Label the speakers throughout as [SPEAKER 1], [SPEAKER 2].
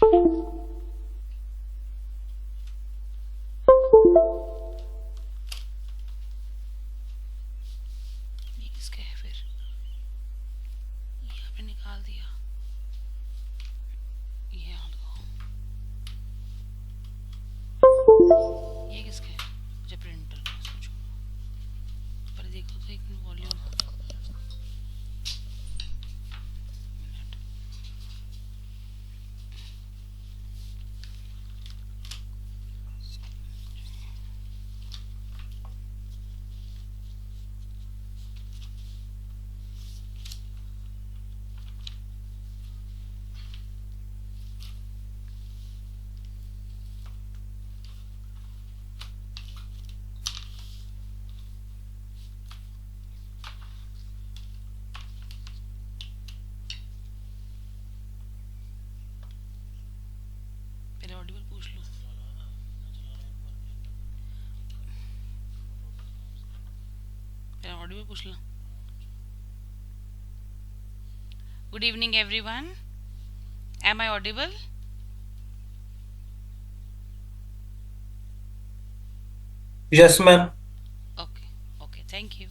[SPEAKER 1] ये किसका है फिर? ये आपने निकाल दिया। ये यहाँ लगाओ। ये किसका है? अच्छा प्रिंटर का, सोचो। पर देखो तो एक वॉल्यूम। पहले ऑडिबल पूछ लो। पहले ऑडिबल पूछ लो। Good evening everyone, am I audible?
[SPEAKER 2] Yes, ma'am.
[SPEAKER 1] Okay okay, thank you.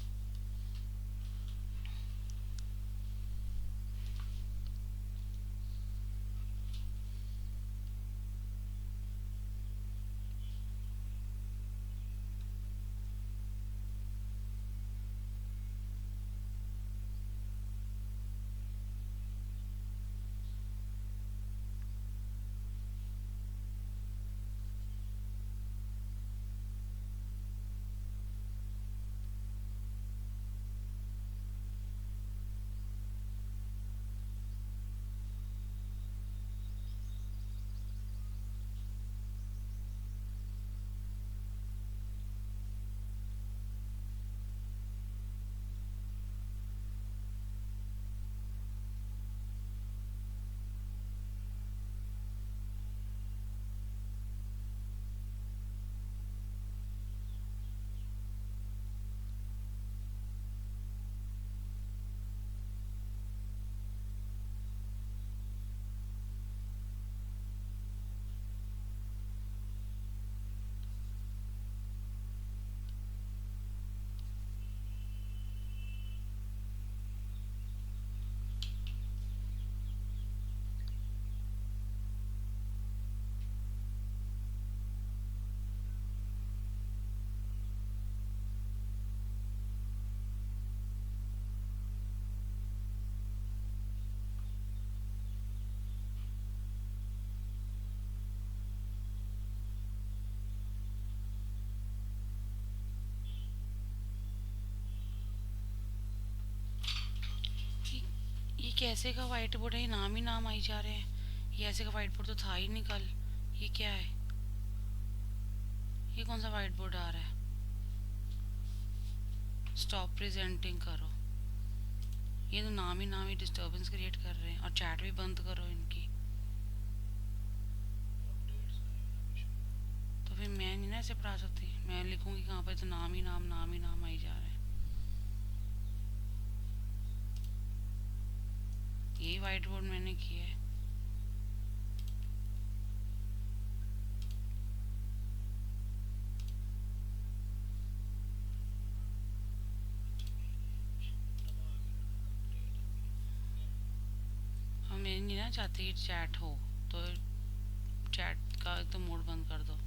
[SPEAKER 1] ये कैसे का वाइट बोर्ड है? ये नाम ही नाम आई जा रहे हैं। ये ऐसे का वाइट बोर्ड तो था ही नहीं कल। ये क्या है? ये कौन सा वाइट बोर्ड आ रहा है? स्टॉप प्रेजेंटिंग करो। ये तो नाम ही डिस्टरबेंस क्रिएट कर रहे हैं। और चैट भी बंद करो इनकी। तो फिर मैं नहीं ना ऐसे पढ़ा सकती। मैं लिखूंगी कहाँ पर? तो नाम ही नाम आई जा रहे हैं। यही वाइट बोर्ड मैंने किया है। हम मैं नहीं ना चाहती कि चैट हो, तो चैट का एक तो मोड बंद कर दो।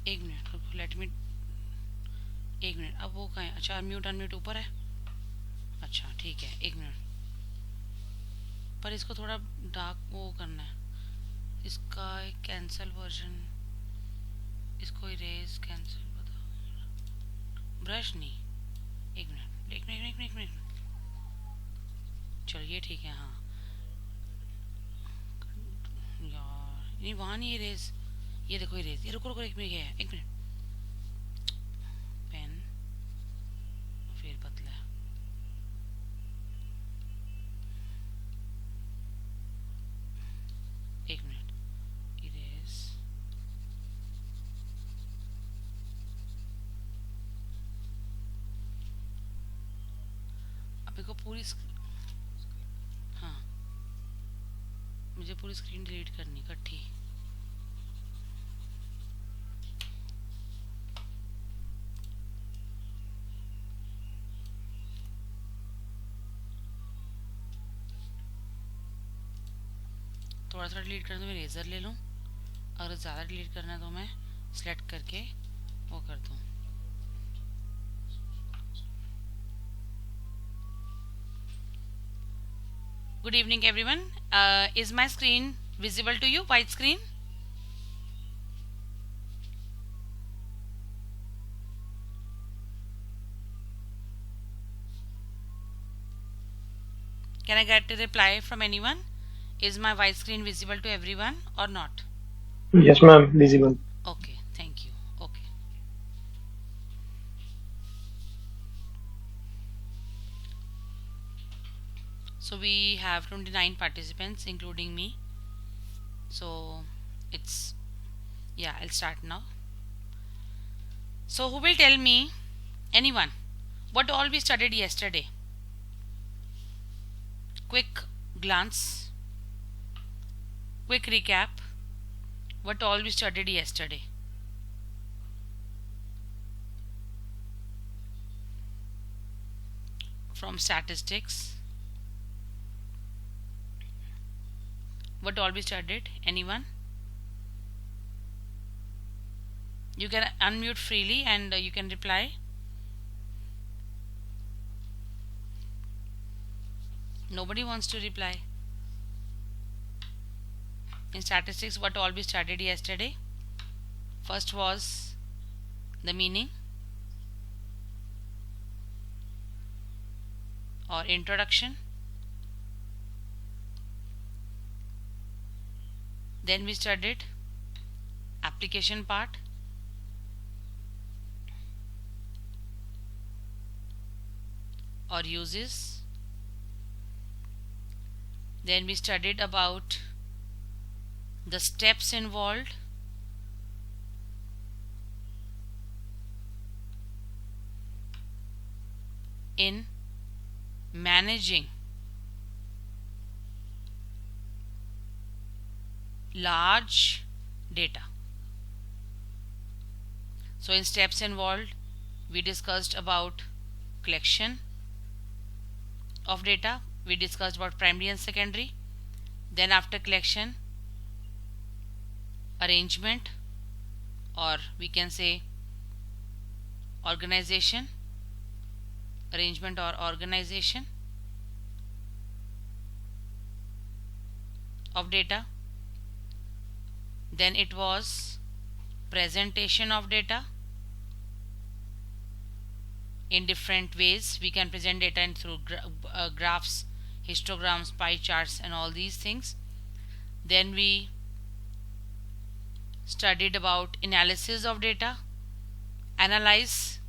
[SPEAKER 1] एक मिनट रुको, लेट मी। एक मिनट, अब वो कहाँ है? अच्छा, अनम्यूट अनम्यूट ऊपर है। अच्छा ठीक है, एक मिनट। पर इसको थोड़ा डार्क वो करना है। इसका एक कैंसल वर्जन, इसको इरेज कैंसिल बताओ। ब्रश नहीं, एक मिनट एक मिनट एक मिनट एक मिनट। चलो ये ठीक है। हाँ, यार नहीं, वहाँ नहीं इरेज, ये देखो इरेज, ये रुको रुको, एक मिनट, है एक मिनट, पेन फिर पतला, एक मिनट, इरेज, अभी को पूरी हाँ, मुझे पूरी स्क्रीन डिलीट करनी इकट्ठी। थोड़ा सा डिलीट करना तो मैं रेजर ले लूँ, अगर ज़्यादा डिलीट करना है तो मैं सेलेक्ट करके वो कर दूँ। Good evening everyone. Is my screen visible to you? White screen? Can I get a reply from anyone? Is my white screen visible to everyone or not?
[SPEAKER 2] Yes, ma'am. Visible.
[SPEAKER 1] Okay, thank you. Okay. So we have 29 participants including me. So it's, yeah, I'll start now. So who will tell me, anyone, what all we studied yesterday? Quick glance, quick recap, what all we studied yesterday. From statistics, what all we studied? Anyone? You can unmute freely and you can reply. Nobody wants to reply. In statistics, what all we studied yesterday? First was the meaning or introduction. Then we studied application part. Or uses. Then we studied about the steps involved in managing large data. So in steps involved, we discussed about collection of data, we discussed about primary and secondary. Then after collection, arrangement, or we can say organization, arrangement or organization of data. Then it was presentation of data. In different ways we can present data in through graphs, histograms, pie charts and all these things. Then we studied about analysis of data, analyze.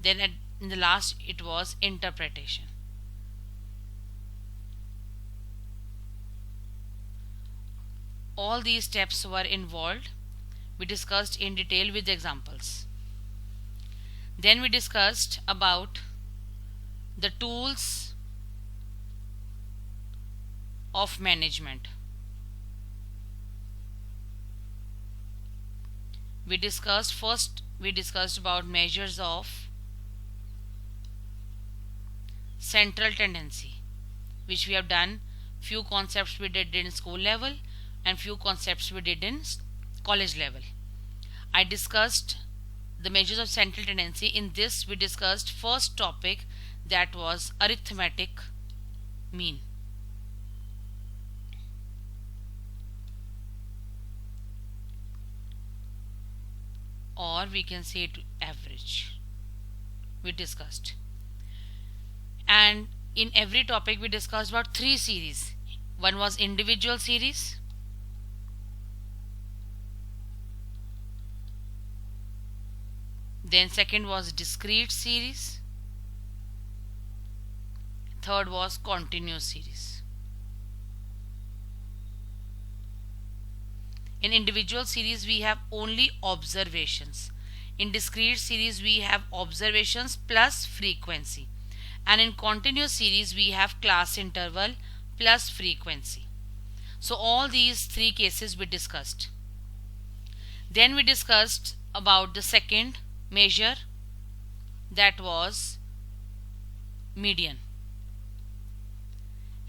[SPEAKER 1] Then in the last it was interpretation. All these steps were involved. We discussed in detail with examples. Then we discussed about the tools of management. We discussed about measures of central tendency, which we have done. Few concepts we did in school level and few concepts we did in college level. I discussed the measures of central tendency. In this we discussed first topic, that was arithmetic mean. Or we can say it average, we discussed. And in every topic we discussed about 3 series. One was individual series, Then second was discrete series. Third was continuous series. In individual series we have only observations. In discrete series we have observations plus frequency. And in continuous series we have class interval plus frequency. So all these three cases we discussed. Then we discussed about the second measure, that was median.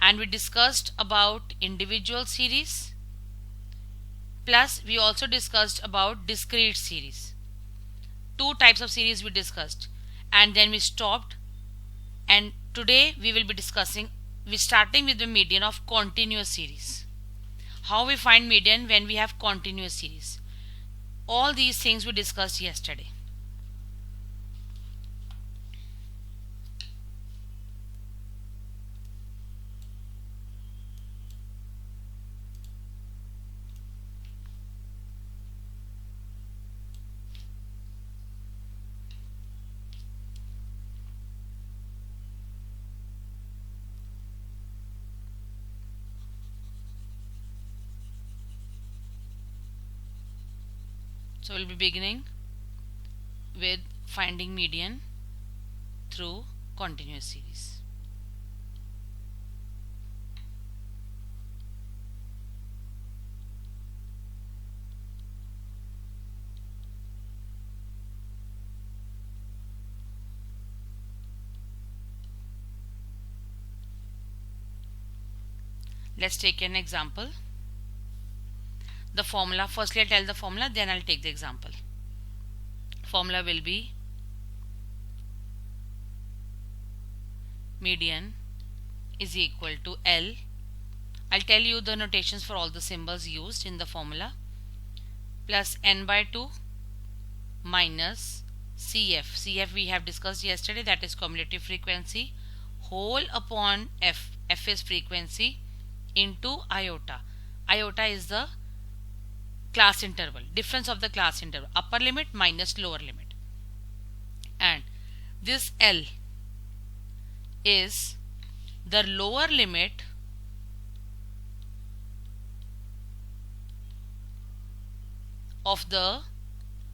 [SPEAKER 1] And we discussed about individual series, plus we also discussed about discrete series. Two types of series we discussed, and then we stopped. And today we will be discussing, we starting with the median of continuous series. How we find median when we have continuous series. All these things we discussed yesterday. So we'll be beginning with finding median through continuous series. Let's take an example. The formula, firstly I'll tell the formula, then I'll take the example. Formula will be median is equal to L. I'll tell you the notations for all the symbols used in the formula, plus n by 2 minus CF. CF we have discussed yesterday, that is cumulative frequency, whole upon F. F is frequency into iota. Iota is the class interval, difference of the class interval, upper limit minus lower limit. And this L is the lower limit of the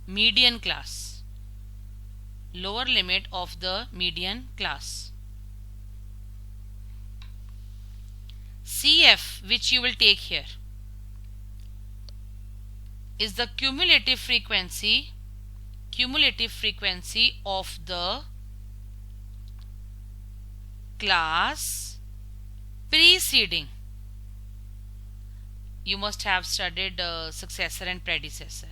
[SPEAKER 1] median class. Lower limit of the median class. CF, which you will take here, is the cumulative frequency of the class preceding. You must have studied successor and predecessor.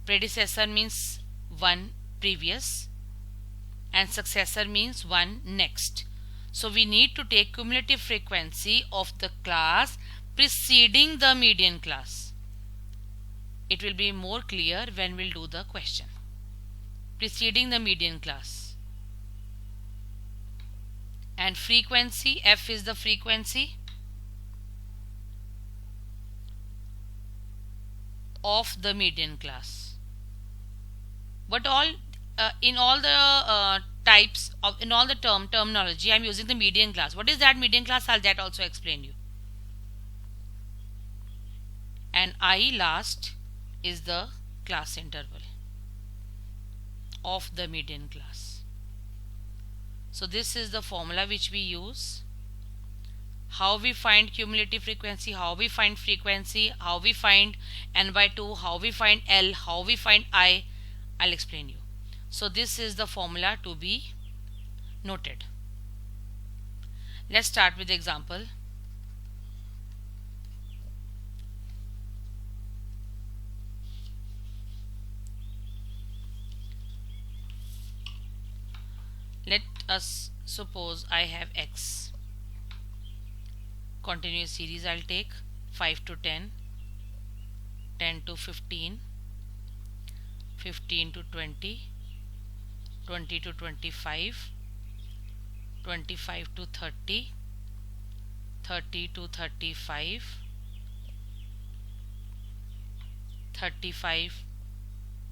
[SPEAKER 1] Predecessor means one previous and successor means one next. So we need to take cumulative frequency of the class preceding the median class. It will be more clear when we'll do the question. Preceding the median class. And frequency, F is the frequency of the median class. But in all the types of, in all the terminology, I am using the median class. What is that median class? I'll that also explain you. And I last is the class interval of the median class. So this is the formula which we use. How we find cumulative frequency, how we find frequency, how we find n by 2, how we find L, how we find I, I'll explain you. So this is the formula to be noted. Let's start with the example. Let us suppose I have X. Continuous series I'll take 5 to 10, 10 to 15, 15 to 20, 20 to 25, 25 to 30, 30 to 35, 35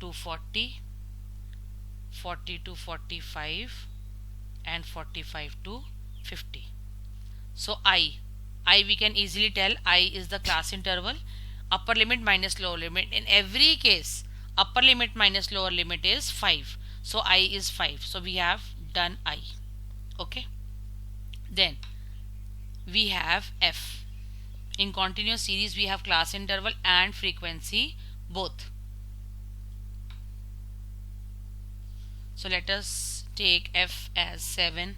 [SPEAKER 1] to 40, 40 to 45, and 45 to 50. So I we can easily tell I is the class interval, upper limit minus lower limit. In every case, upper limit minus lower limit is 5. So I is 5. So we have done I. Okay. Then we have F. In continuous series, we have class interval and frequency both. So let us take F as 7,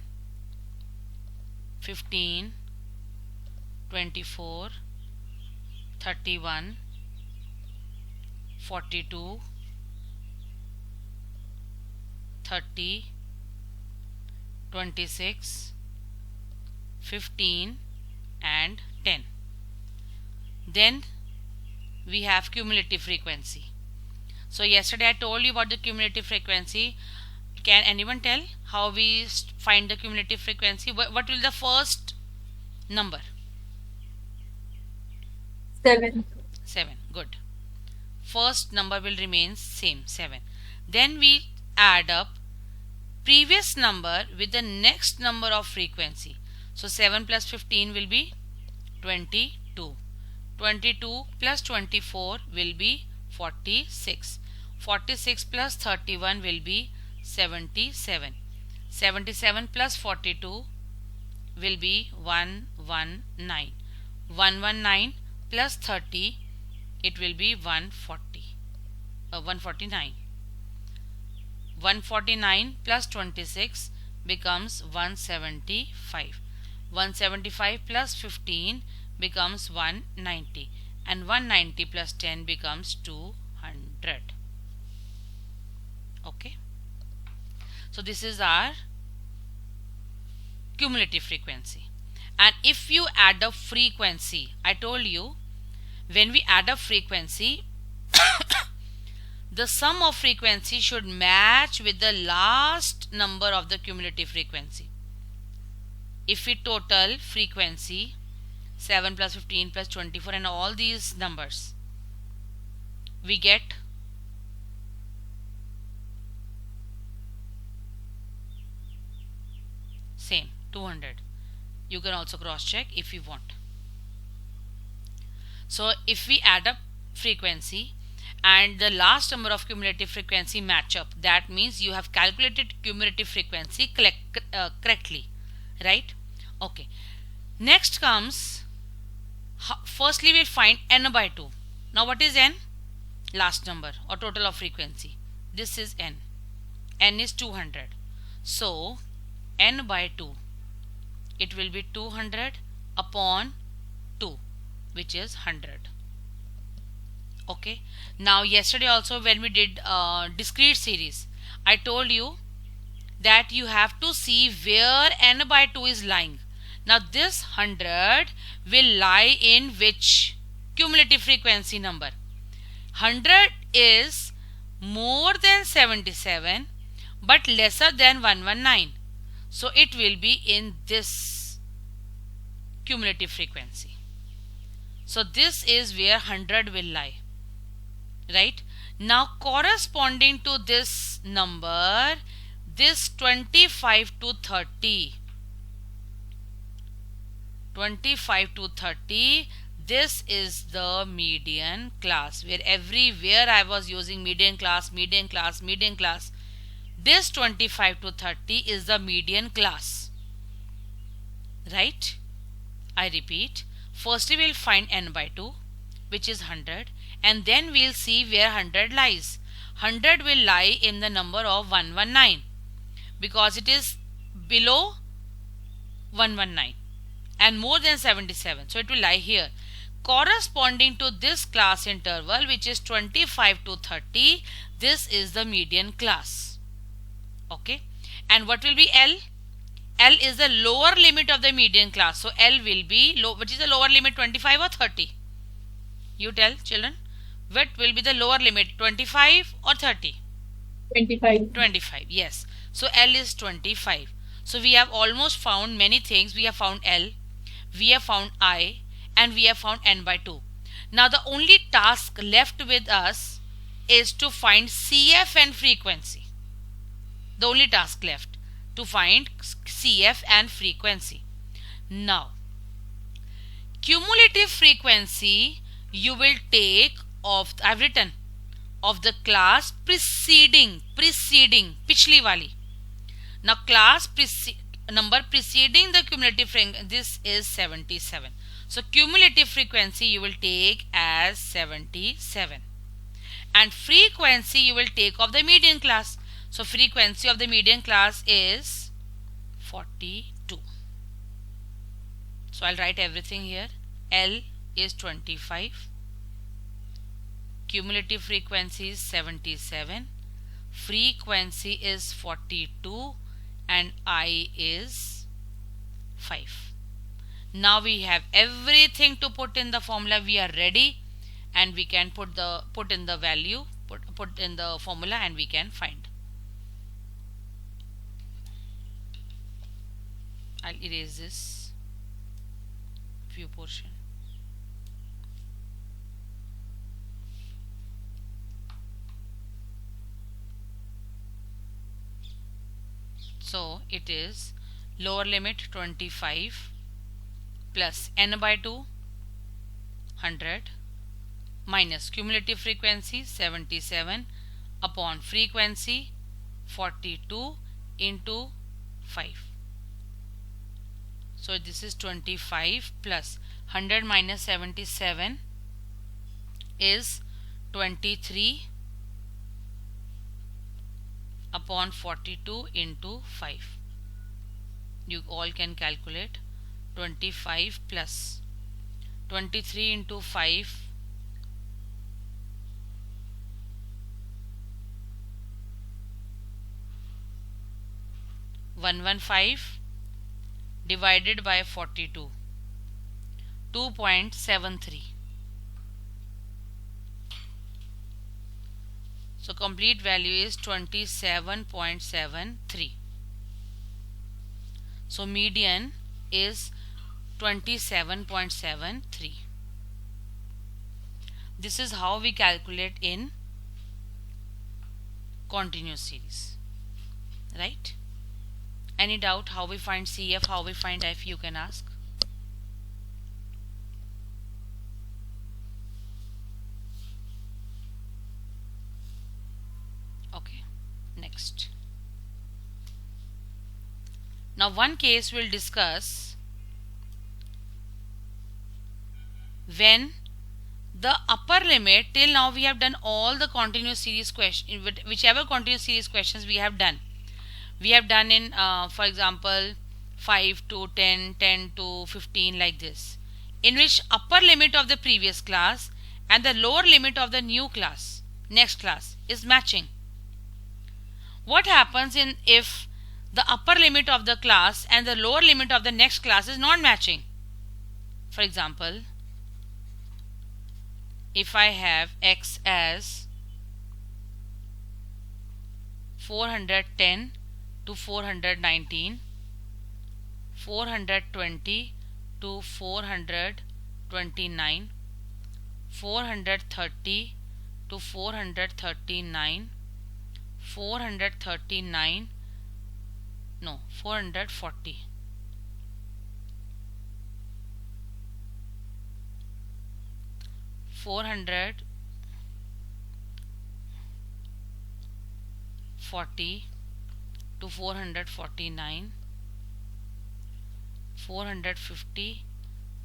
[SPEAKER 1] 15, 24, 31, 42, 30, 26, 15 and 10. Then we have cumulative frequency. So yesterday I told you about the cumulative frequency. Can anyone tell how we find the cumulative frequency? What will the first number?
[SPEAKER 3] 7.
[SPEAKER 1] 7. Good. First number will remain same, 7. Then we add up previous number with the next number of frequency. So 7 plus 15 will be 22. 22 plus 24 will be 46. 46 plus 31 will be 77. 77 plus 42 will be 119. 119 plus 30, it will be 149. 149 plus 26 becomes 175. 175 plus 15 becomes 190, and 190 plus 10 becomes 200. Okay. So this is our cumulative frequency. And if you add up frequency, I told you when we add up frequency, the sum of frequency should match with the last number of the cumulative frequency. If we total frequency 7 plus 15 plus 24 and all these numbers, we get same 200. You can also cross check if you want. So if we add up frequency and the last number of cumulative frequency match up, that means you have calculated cumulative frequency correctly, right? Okay. Next comes, firstly we'll find n by 2. Now what is n? Last number or total of frequency. This is n. N is 200. So n by 2, it will be 200 upon 2, which is 100. Okay. Now yesterday also when we did discrete series, I told you that you have to see where n by 2 is lying. Now this 100 will lie in which cumulative frequency number? 100 is more than 77 but lesser than 119. So it will be in this cumulative frequency. So this is where 100 will lie. Right? Now corresponding to this number, this 25 to 30. 25 to 30, this is the median class, where everywhere I was using median class, median class, median class. This 25 to 30 is the median class. Right? I repeat. First we will find n by 2, which is 100, and then we'll see where 100 lies. 100 will lie in the number of 119 because it is below 119 and more than 77. So it will lie here. Corresponding to this class interval, which is 25 to 30, this is the median class. Okay. And what will be L? L is the lower limit of the median class. So L will be low. Which is the lower limit, 25 or 30? You tell, children. What will be the lower limit, 25 or 30?
[SPEAKER 3] 25.
[SPEAKER 1] 25, yes. So L is 25. So we have almost found many things. We have found L, we have found I, and we have found n by 2. Now the only task left with us is to find CF and frequency. The only task left to find CF and frequency. Now, cumulative frequency you will take of, I've written, of the class preceding पिछली वाली. Now class number preceding the cumulative frequency, this is 77. So cumulative frequency you will take as 77, and frequency you will take of the median class. So frequency of the median class is 42. So I'll write everything here. L is 25, cumulative frequency is 77, frequency is 42, and I is 5. Now we have everything to put in the formula. We are ready, and we can put in the value, put in the formula, and we can find. I'll erase this view portion. So it is lower limit 25 plus n by 2 100 minus cumulative frequency 77 upon frequency 42 into 5. So this is 25 plus 100 minus 77 is 23 upon 42 into 5. You all can calculate. 25 plus 23 into 5 115 divided by 42, 2.73. So complete value is 27.73. So median is 27.73. This is how we calculate in continuous series, right? Any doubt how we find CF, how we find F, you can ask. Okay, next. Now one case we'll discuss when the upper limit, till now we have done all the continuous series questions, whichever continuous series questions we have done. We have done in for example 5 to 10, 10 to 15, like this, in which upper limit of the previous class and the lower limit of the new class, next class, is matching. What happens if the upper limit of the class and the lower limit of the next class is not matching? For example, if I have x as 410 to 419, 420 to 429, 430 to 439, 440, 440 to 449, 450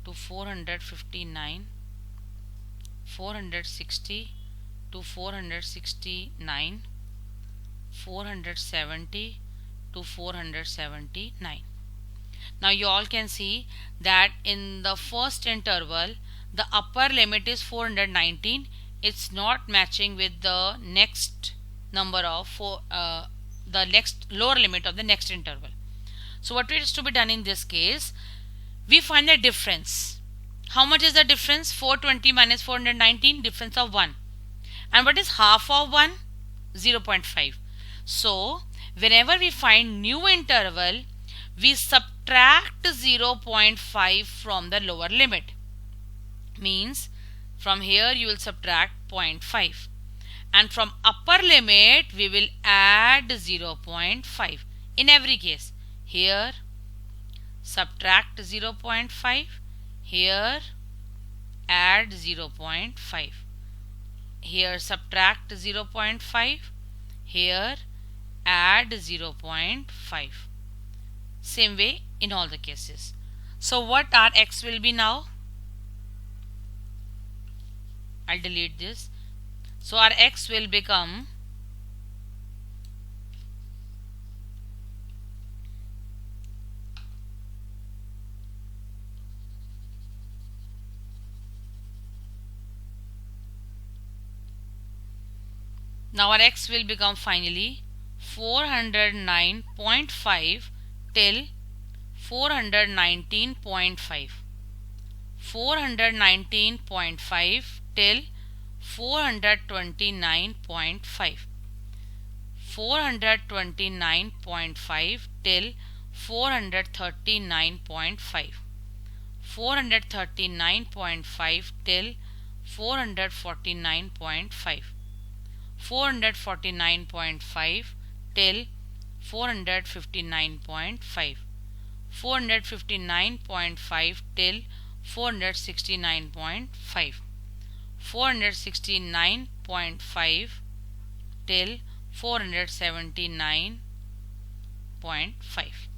[SPEAKER 1] to 459, 460 to 469, 470 to 479. Now you all can see that in the first interval the upper limit is 419. It's not matching with the next number of the next lower limit of the next interval. So what is to be done in this case? We find the difference. How much is the difference? 420 minus 419, difference of 1. And what is half of 1? 0.5. So whenever we find new interval, we subtract 0.5 from the lower limit. Means from here you will subtract 0.5. and from upper limit we will add 0.5 in every case. Here subtract 0.5, here add 0.5, here subtract 0.5, here add 0.5. Same way in all the cases. So what our x will be now? I'll delete this. So our x will become finally 409.5 till 419.5. 419.5 till 429.5. 429.5 till 439.5. 439.5 till 449.5. 449.5 till 459.5. 459.5 till 469.5. 469.5 till 479.5.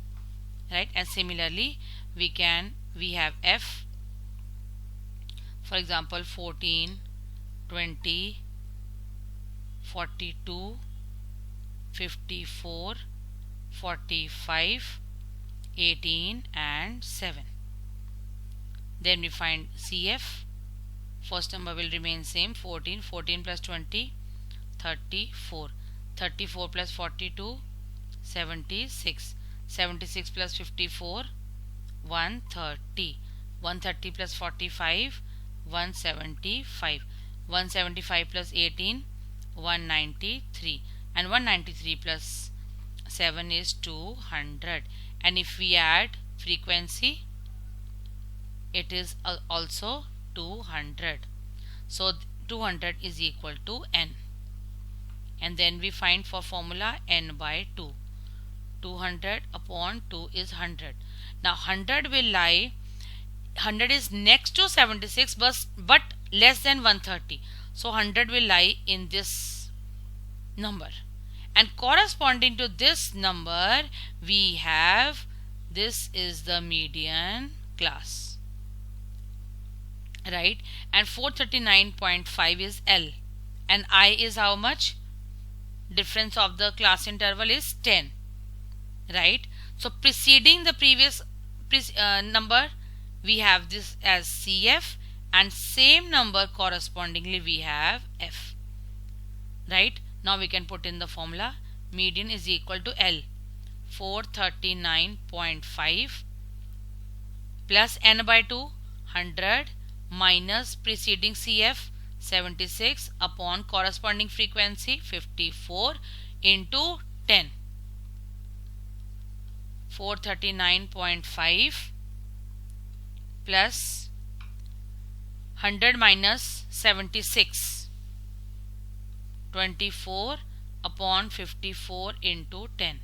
[SPEAKER 1] Right? And similarly we have f, for example 14, 20, 42, 54, 45, 18 and 7. Then we find CF. First number will remain same, 14. 14 plus 20, 34. 34 plus 42, 76. 76 plus 54, 130. 130 plus 45, 175. 175 plus 18, 193. And 193 plus 7 is 200. And if we add frequency, it is also 200. So 200 is equal to n. And then we find for formula n by 2. 200 upon 2 is 100. Now 100 will lie, 100 is next to 76 but less than 130. So 100 will lie in this number. And corresponding to this number we have, this is the median class. Right? And 439.5 is L. And I is how much? Difference of the class interval is 10. Right? So preceding the previous number we have this as CF, and same number correspondingly we have F. Right? Now we can put in the formula. Median is equal to L, 439.5 plus n by 2, 100, minus preceding CF, 76, upon corresponding frequency, 54, into 10. 439.5 plus 100 minus 76, 24 upon 54 into 10.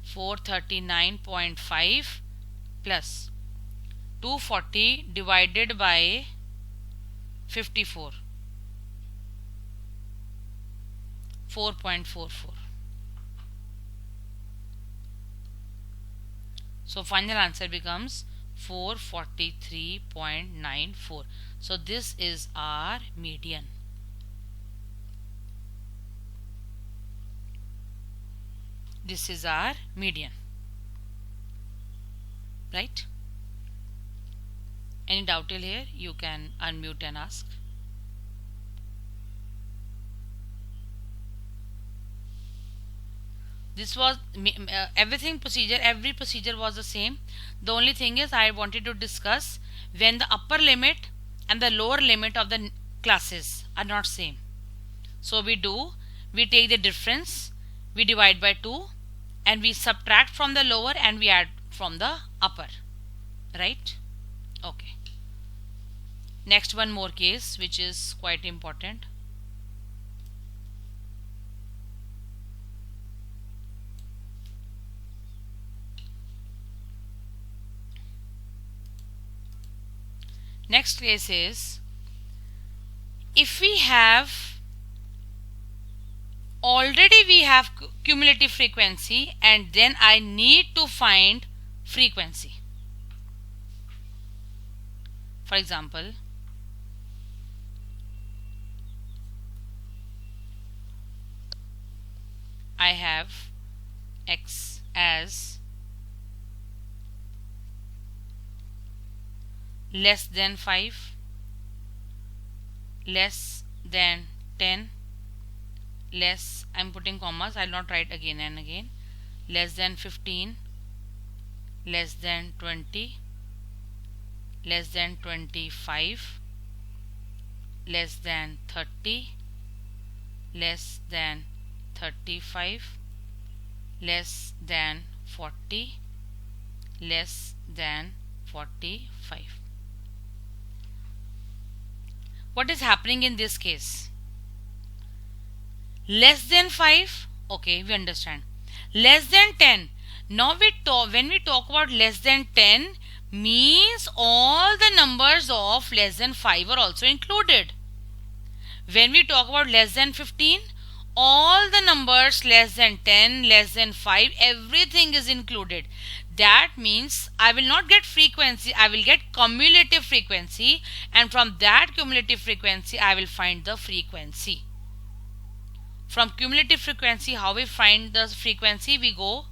[SPEAKER 1] 439.5 plus 240 divided by 54, 4.44. So final answer becomes 443.94. So this is our median. This is our median. Right? Any doubt till here? You can unmute and ask. This was every procedure was the same. The only thing is I wanted to discuss when the upper limit and the lower limit of the classes are not same. So we take the difference, we divide by 2, and we subtract from the lower and we add from the upper. Right? Okay. Next, one more case which is quite important. Next case is, if we have already we have cumulative frequency and then I need to find frequency. For example, I have x as less than 5, less than 10, less, I'm putting commas, I'll not write again and again, less than 15, less than 20, less than 25, less than 30, less than 35, less than 40, less than 45. What is happening in this case? Less than 5, okay, we understand. Less than 10. Now when we talk about less than 10, means all the numbers of less than 5 are also included. When we talk about less than 15, all the numbers less than 10, less than 5, everything is included. That means I will not get frequency, I will get cumulative frequency, and from that cumulative frequency I will find the frequency. From cumulative frequency, how we find the frequency? We go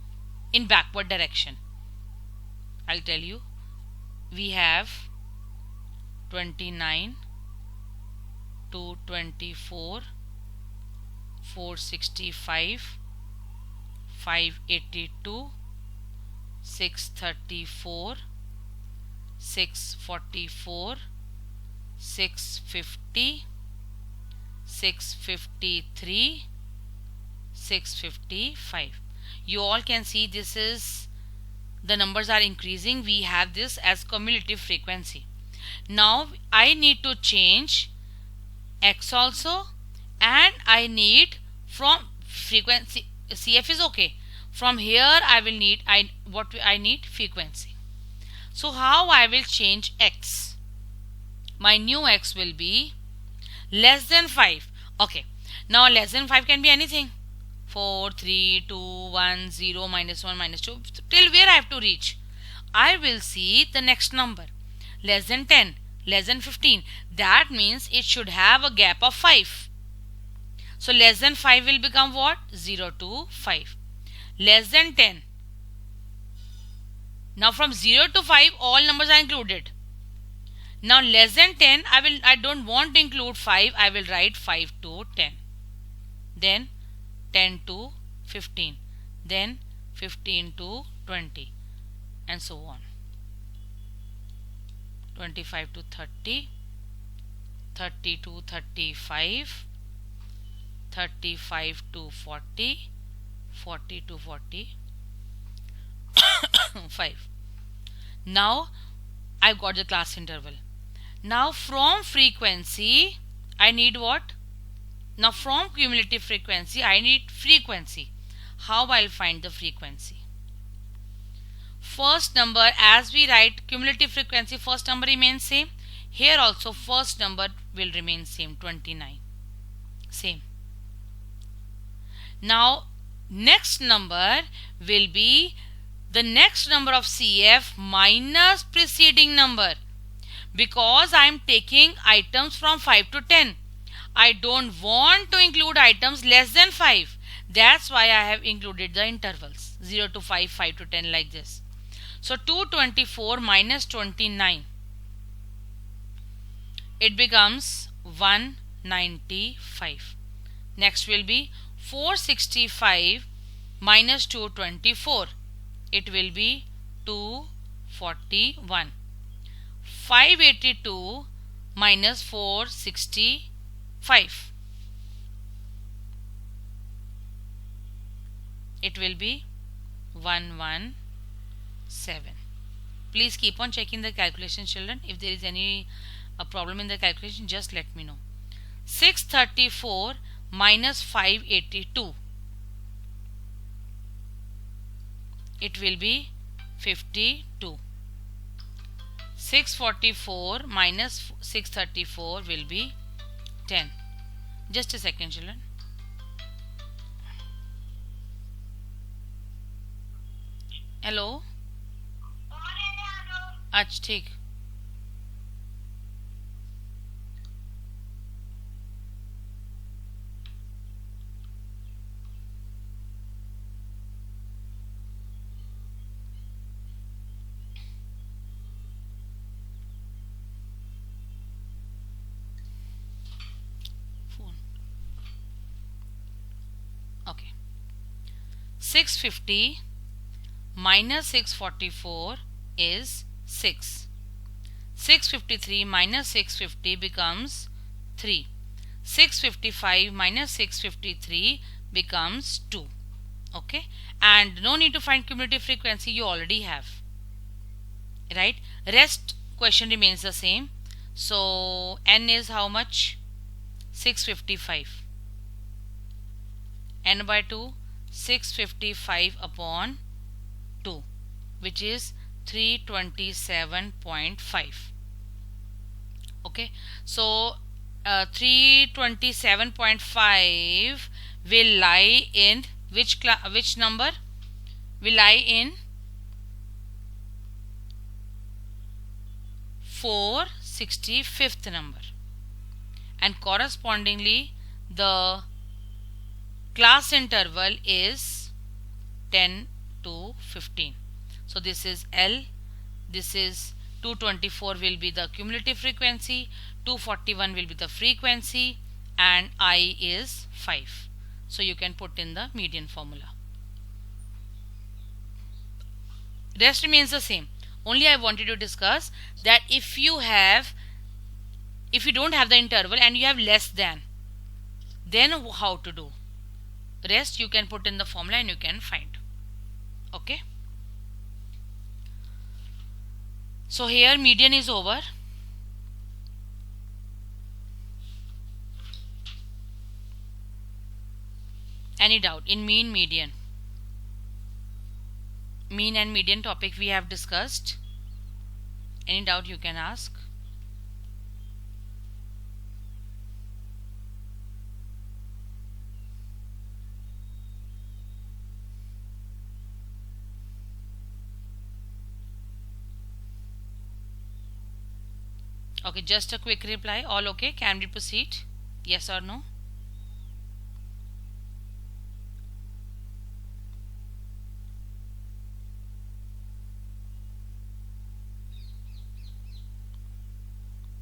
[SPEAKER 1] in backward direction. I'll tell you. We have 29, 224, 465, 582, 634, 644, 650, 653, 655. You all can see this is, the numbers are increasing. We have this as cumulative frequency. Now I need to change x also, and I need from frequency, CF is okay. From here I will need, I need frequency. So how I will change x? My new x will be less than 5. Okay, now less than 5 can be anything. 4, 3, 2, 1, 0, minus 1, minus 2. Till where I have to reach? I will see the next number. Less than 10, less than 15. That means it should have a gap of 5. So less than 5 will become what? 0 to 5. Less than 10. Now from 0 to 5 all numbers are included. Now less than 10, I don't want to include 5. I will write 5 to 10. Then 10 to 15. Then 15 to 20. And so on. 25 to 30. 30 to 35. 35 to 40. 40 to 45. Now I got the class interval. Now from frequency I need what? Now from cumulative frequency I need frequency. How I'll find the frequency? First number, as we write cumulative frequency, first number remains same. Here also first number will remain same, 29. Same. Now next number will be the next number of CF minus preceding number, because I am taking items from 5 to 10. I don't want to include items less than 5. That's why I have included the intervals 0 to 5, 5 to 10, like this. So 224 minus 29, it becomes 195. Next will be 465 minus 224. It will be 241. 582 minus 465. It will be 117. Please keep on checking the calculation, children. If there is any problem in the calculation, just let me know. 634 minus 582. It will be 52. 644 minus 634 will be 10. Just a second, children. Hello, अच्छा ठीक. Phone. Okay. 650 minus 644 is 6. 653 minus 650 becomes 3. 655 minus 653 becomes 2. Okay, and no need to find cumulative frequency, you already have, right? Rest question remains the same. So n is how much? 655. n by 2, 655 upon 2, which is 327.5. okay, so 327.5 will lie in which number? Will lie in 465th number, and correspondingly the class interval is 10 to 15. So this is L, this is 224 will be the cumulative frequency, 241 will be the frequency, and I is 5. So you can put in the median formula. Rest remains the same. Only I wanted to discuss that if you don't have the interval and you have less than, then how to do. Rest you can put in the formula and you can find. Okay, so here median is over. Any doubt in mean, median? Mean and median topic we have discussed. Any doubt you can ask. Okay, just a quick reply. All okay? Can we proceed? Yes or no?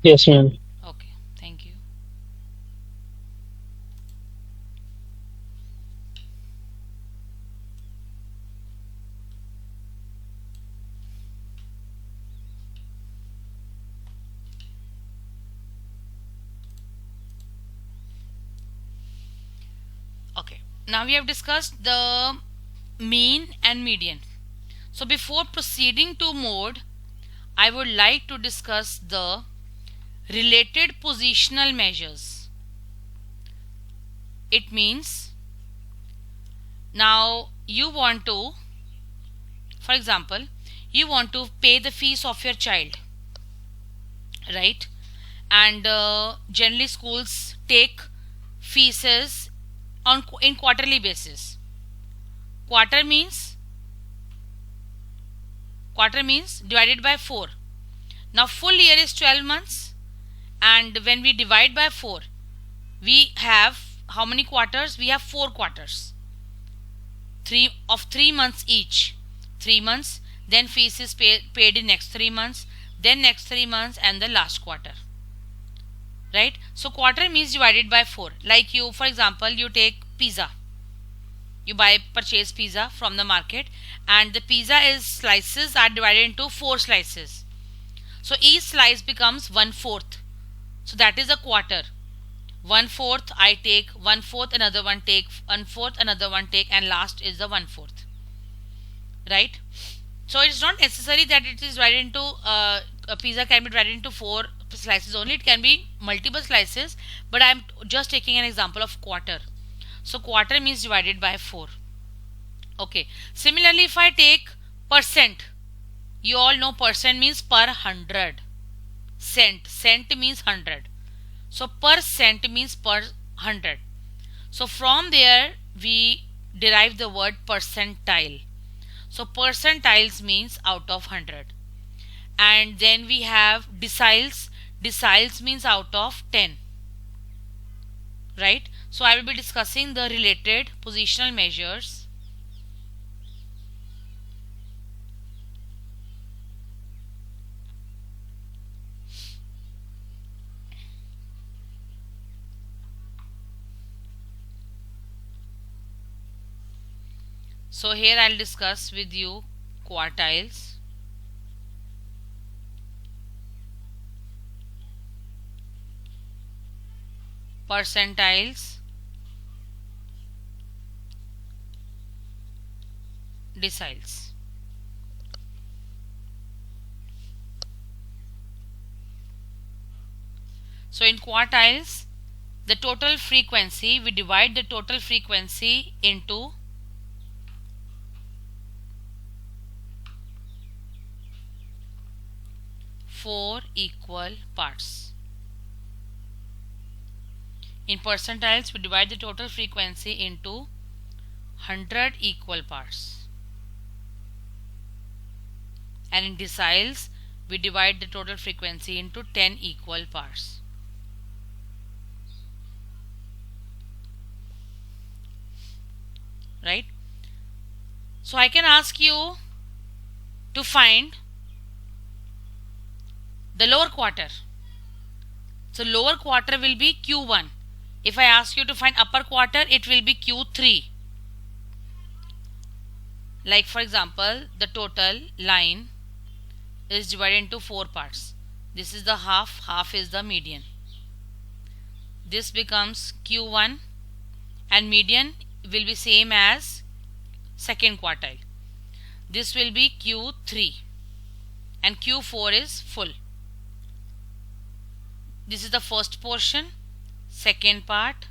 [SPEAKER 2] Yes, ma'am.
[SPEAKER 1] Okay, thank you. Okay, now we have discussed the mean and median. So before proceeding to mode, I would like to discuss the related positional measures. It means now you want to, for example, you want to pay the fees of your child, right? And generally schools take fees in quarterly basis. Quarter means divided by 4. Now full year is 12 months, and when we divide by 4, we have how many quarters? We have 4 quarters, 3 months each. 3 months, then fees is paid in next 3 months, then next 3 months, and the last quarter, right? So quarter means divided by 4. Like you, for example, you take pizza, you purchase pizza from the market, and the pizza slices are divided into 4 slices. So each slice becomes 1/4. So that is a quarter. 1/4 I take, 1/4 another one take, 1/4 another one take, and last is the 1/4, right? So it's not necessary that it is divided into a pizza can be divided into 4 slices only. It can be multiple slices, but I'm just taking an example of quarter. So quarter means divided by 4. Okay, similarly if I take percent, You all know percent means per 100. Cent means 100. So per cent means per 100. So from there we derive the word percentile. So percentiles means out of 100. And then we have deciles. Deciles means out of 10. Right? So I will be discussing the related positional measures. So here I'll discuss with you quartiles, percentiles, deciles. So in quartiles, the total frequency, we divide the total frequency into four equal parts. In percentiles, we divide the total frequency into 100 equal parts. And in deciles, we divide the total frequency into 10 equal parts. Right? So I can ask you to find the lower quarter. So lower quarter will be Q1. If I ask you to find upper quarter, it will be Q3. Like for example, the total line is divided into four parts. This is the half is the median. This becomes Q1 and median will be same as second quartile. This will be Q3 and Q4 is full. This is the first portion, second part,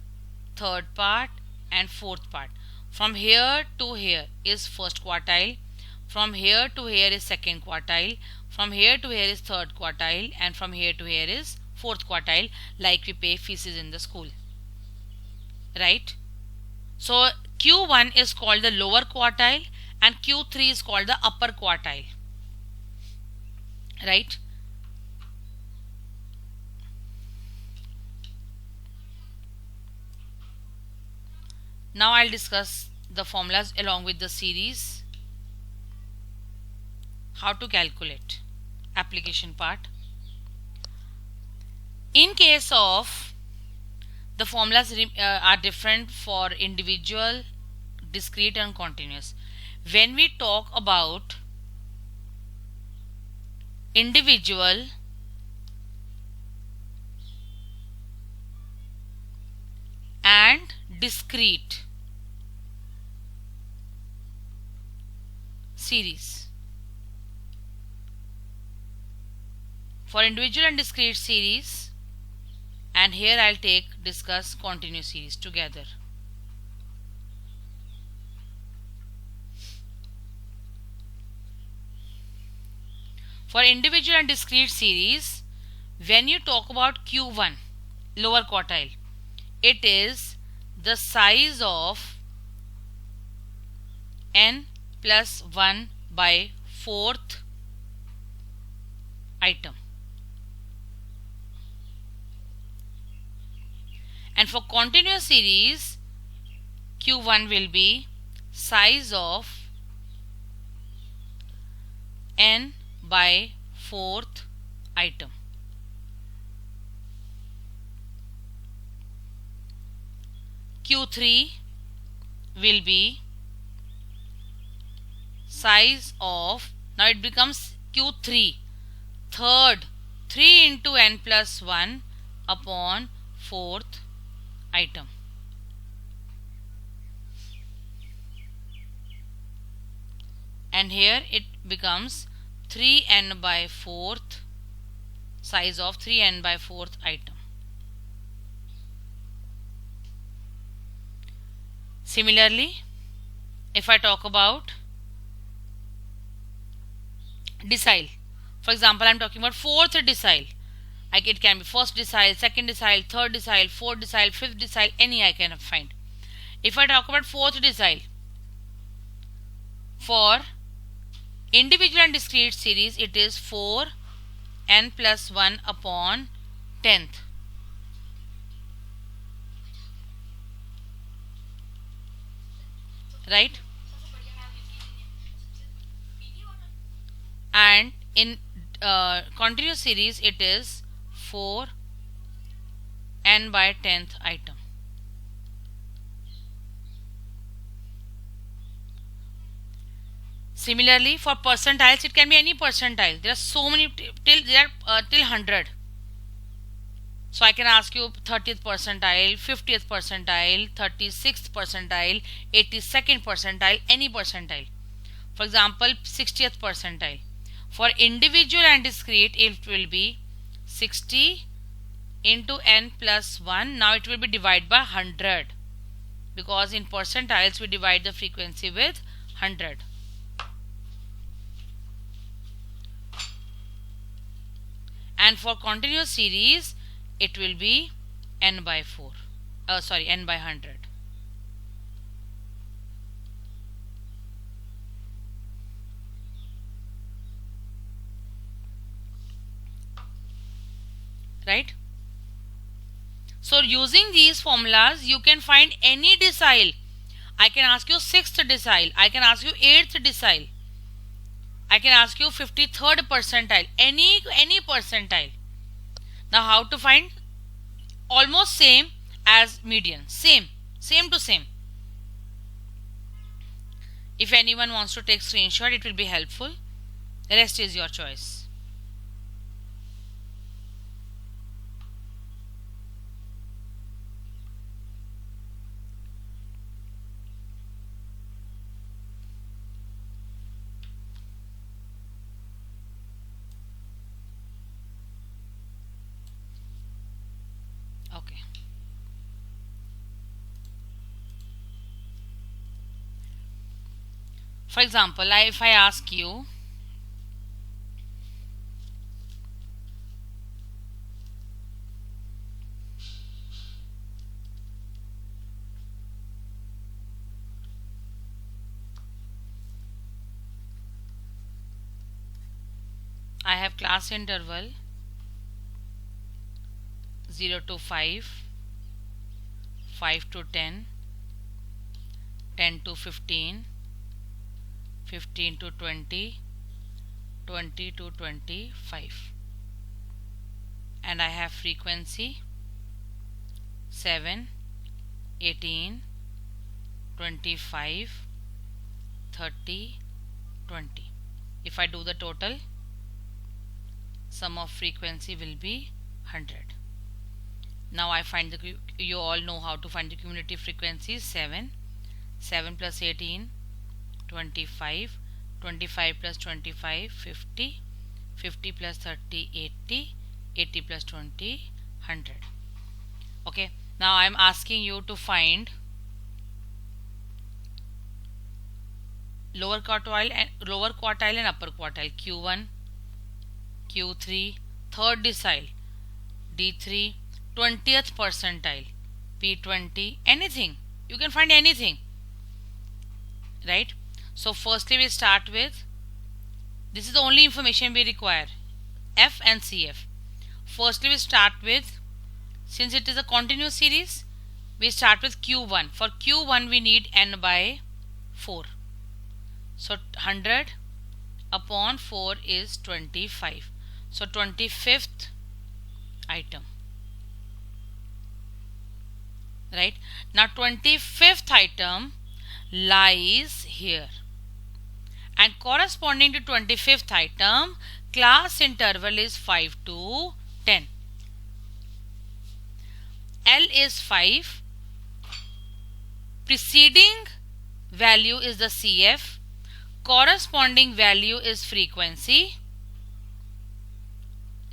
[SPEAKER 1] third part and fourth part. From here to here is first quartile, from here to here is second quartile, from here to here is third quartile, and from here to here is fourth quartile, like we pay fees in the school. Right? So Q1 is called the lower quartile and Q3 is called the upper quartile. Right? Now I'll discuss the formulas along with the series. How to calculate. Application part. In case of the formulas are different for individual, discrete and continuous. When we talk about individual and discrete series. For individual and discrete series, and here I'll discuss continuous series together. For individual and discrete series, when you talk about Q1, lower quartile, it is the size of n plus 1 by 4th item. And for continuous series, Q1 will be size of n by 4th item. Q3 will be size of, now it becomes Q3, third, 3 into n plus 1 upon 4th item. And here it becomes 3n by 4th, size of 3n by 4th item. Similarly, if I talk about decile. For example, I'm talking about fourth decile. It can be first decile, second decile, third decile, fourth decile, fifth decile, any I can find. If I talk about fourth decile, for individual and discrete series, it is 4n plus 1 upon 10th. Right? And in continuous series, it is 4n by 10th item. Similarly, for percentiles, it can be any percentile. There are so many till 100. So I can ask you 30th percentile, 50th percentile, 36th percentile, 82nd percentile, any percentile. For example, 60th percentile. For individual and discrete, it will be 60 into n plus 1. Now it will be divided by 100, because in percentiles we divide the frequency with 100. And for continuous series, it will be n by 4. N by 100. Right? So using these formulas, you can find any decile. I can ask you 6th decile. I can ask you 8th decile. I can ask you 53rd percentile. Any percentile. Now how to find? Almost same as median. Same to same. If anyone wants to take screenshot, it will be helpful. The rest is your choice. Okay. For example, if I ask you, I have class interval 0 to 5, 5 to 10, 10 to 15, 15 to 20, 20 to 25, and I have frequency 7, 18, 25, 30, 20. If I do the total, sum of frequency will be 100. Now I find you all know how to find the cumulative frequencies. 7 plus 18, 25, 25 plus 25, 50, 50 plus 30, 80, 80 plus 20, 100. Okay, now I am asking you to find lower quartile and upper quartile. Q1, Q3, third decile, D3, 20th percentile, P20, anything. You can find anything. Right? So firstly we start with, this is the only information we require, F and CF. Firstly we start with, since it is a continuous series, we start with Q1. For Q1 we need n by 4. So 100 upon 4 is 25. So 25th item. Right? Now 25th item lies here. And corresponding to 25th item, class interval is 5 to 10. L is 5. Preceding value is the CF. Corresponding value is frequency.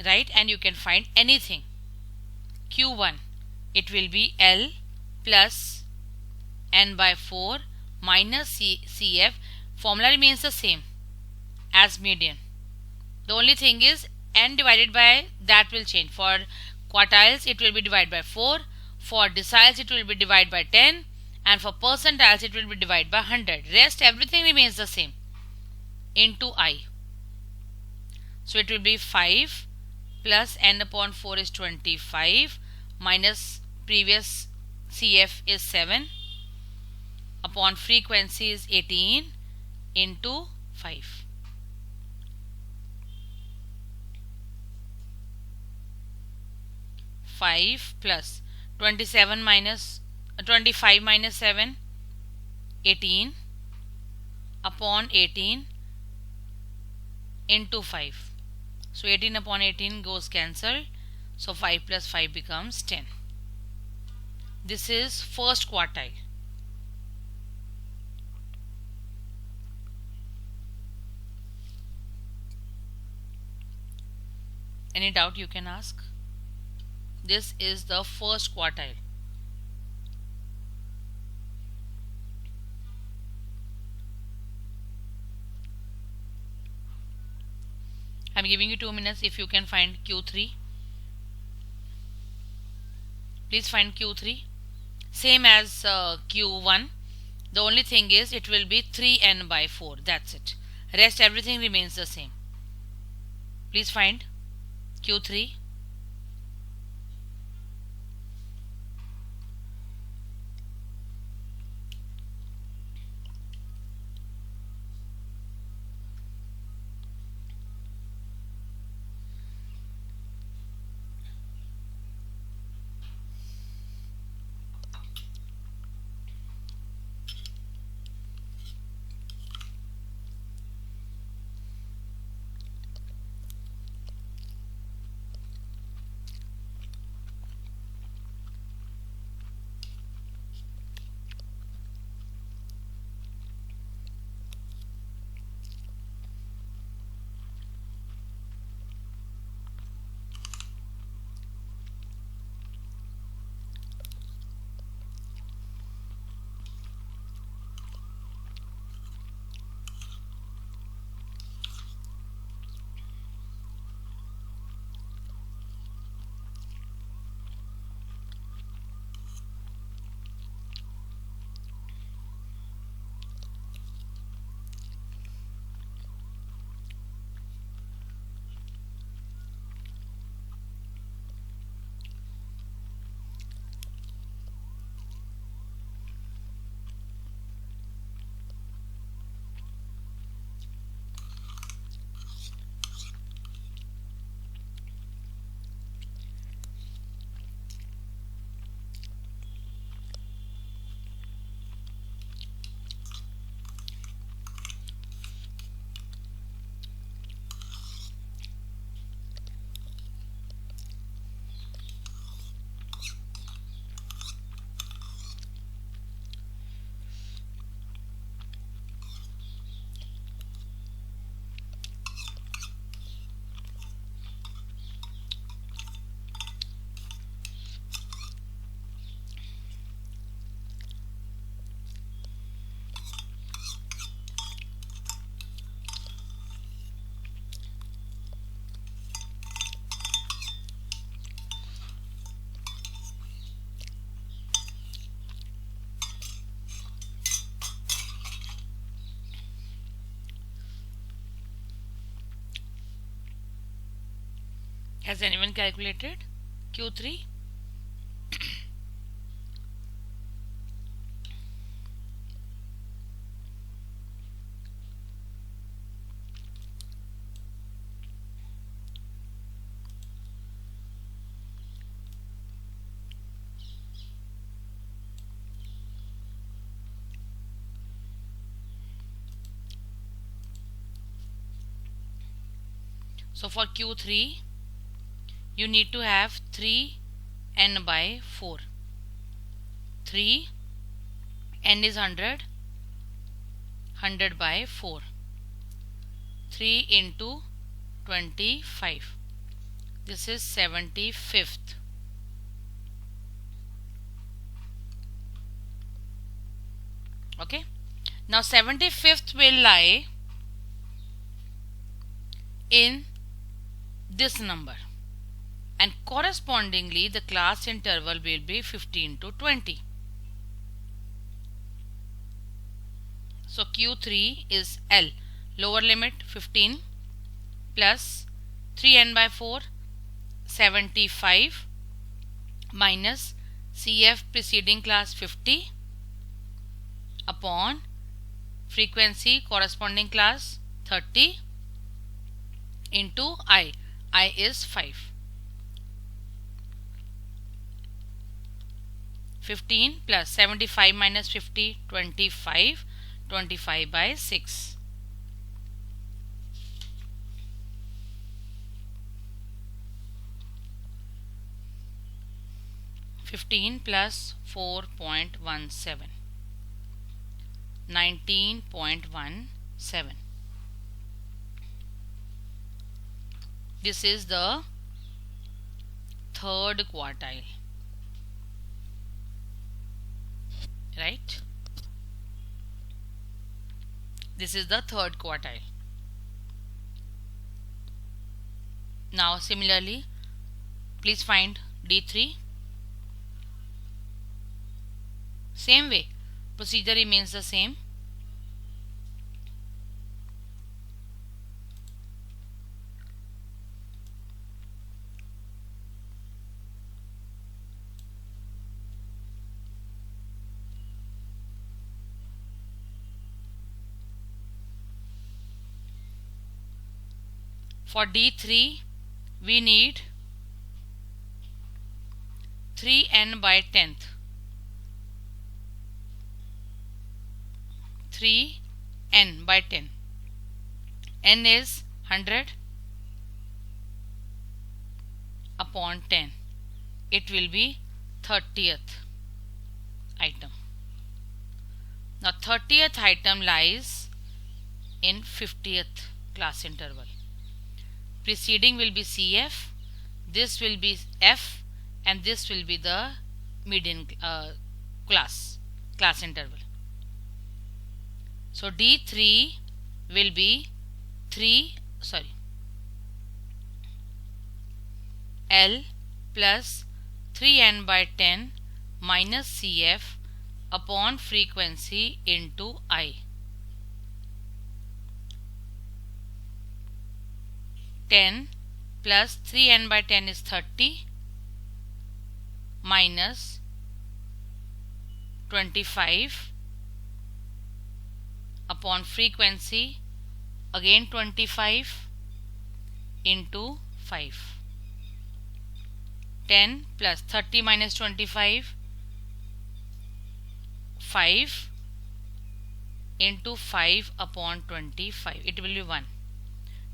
[SPEAKER 1] Right? And you can find anything. Q1, it will be L plus n by 4 minus CF. Formula remains the same as median. The only thing is n divided by that will change. For quartiles it will be divided by 4, for deciles it will be divided by 10, and for percentiles it will be divided by 100. Rest everything remains the same into I. So it will be 5 plus n upon 4 is 25 minus previous CF is 7 upon frequency is 18 into 5. Five plus 27 minus 25 minus 7, 18 upon 18 into 5. So 18 upon 18 goes cancelled. So 5 plus 5 becomes 10. This is first quartile. Any doubt you can ask? This is the first quartile. I'm giving you 2 minutes. If you can find Q3, please find Q3. Same as Q1. The only thing is it will be 3n by 4. That's it. Rest everything remains the same. Please find Q3. Has anyone calculated Q3? So for Q3 you need to have 3n by 4. 3 n is 100, 100 by 4. 3 into 25. This is 75th. Okay. Now 75th will lie in this number, and correspondingly the class interval will be 15 to 20. So Q3 is L, lower limit 15 plus 3n by 4 75 minus CF preceding class 50 upon frequency corresponding class 30 into I is 5. 15 plus 75 minus 50, 25, 25 by 6. Fifteen plus 4.17, 19.17. This is the third quartile, right? This is the third quartile. Now similarly, please find D3. Same way, procedure remains the same. For D3, we need 3n by 10th. 3n by 10. N is 100 upon 10. It will be 30th item. Now 30th item lies in 50th class interval. Preceding will be CF, this will be F, and this will be the median class interval. So D3 will be L plus 3n by 10 minus CF upon frequency into I. 10 plus 3n by 10 is 30 minus 25 upon frequency, again 25 into 5. 10 plus 30 minus 25, 5 into 5 upon 25. It will be 1.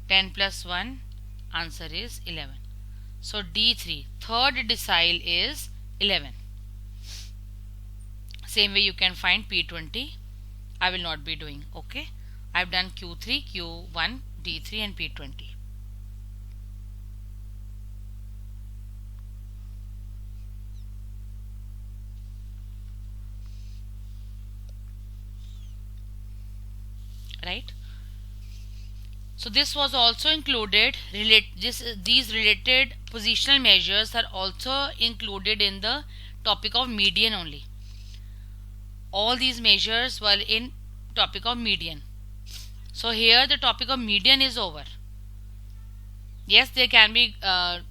[SPEAKER 1] 10 plus 1, answer is 11. So D3, third decile is 11. Same way you can find P20. I will not be doing. Okay, I have done Q3, Q1, D3 and P20. Right. So this was also included. These related positional measures are also included in the topic of median only. All these measures were in topic of median. So here the topic of median is over. Yes, there can be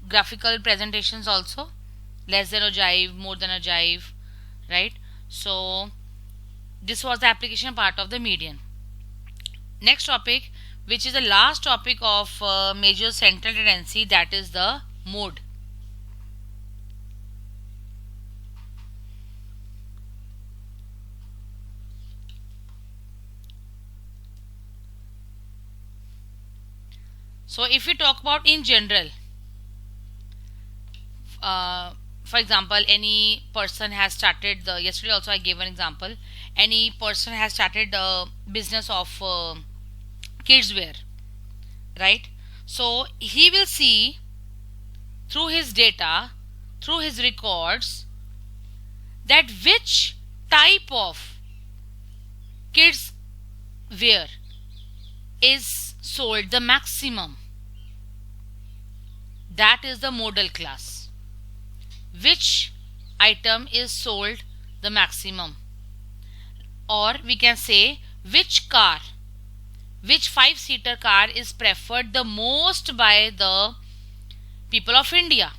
[SPEAKER 1] graphical presentations also, less than ogive, more than ogive, right? So this was the application part of the median. Next topic, which is the last topic of major central tendency, that is the mode. So if we talk about in general, for example, any person has started yesterday also I gave an example, any person has started a business of kids wear, right? So he will see through his data, through his records, that which type of kids wear is sold the maximum. that is the modal class. Which item is sold the maximum, or we can say which 5-seater car is preferred the most by the people of India.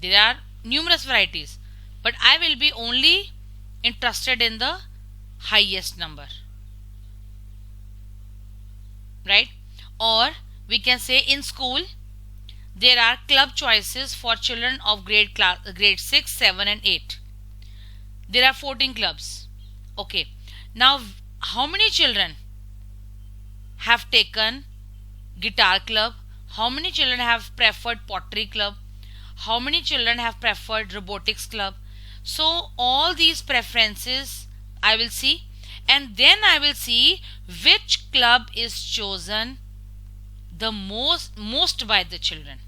[SPEAKER 1] There are numerous varieties, but I will be only interested in the highest number, right? Or we can say in school there are club choices for children of grade 6, 7 and 8. There are 14 clubs. Okay, now how many children have taken guitar club? How many children have preferred pottery club? How many children have preferred robotics club? So all these preferences I will see, and then I will see which club is chosen the most by the children.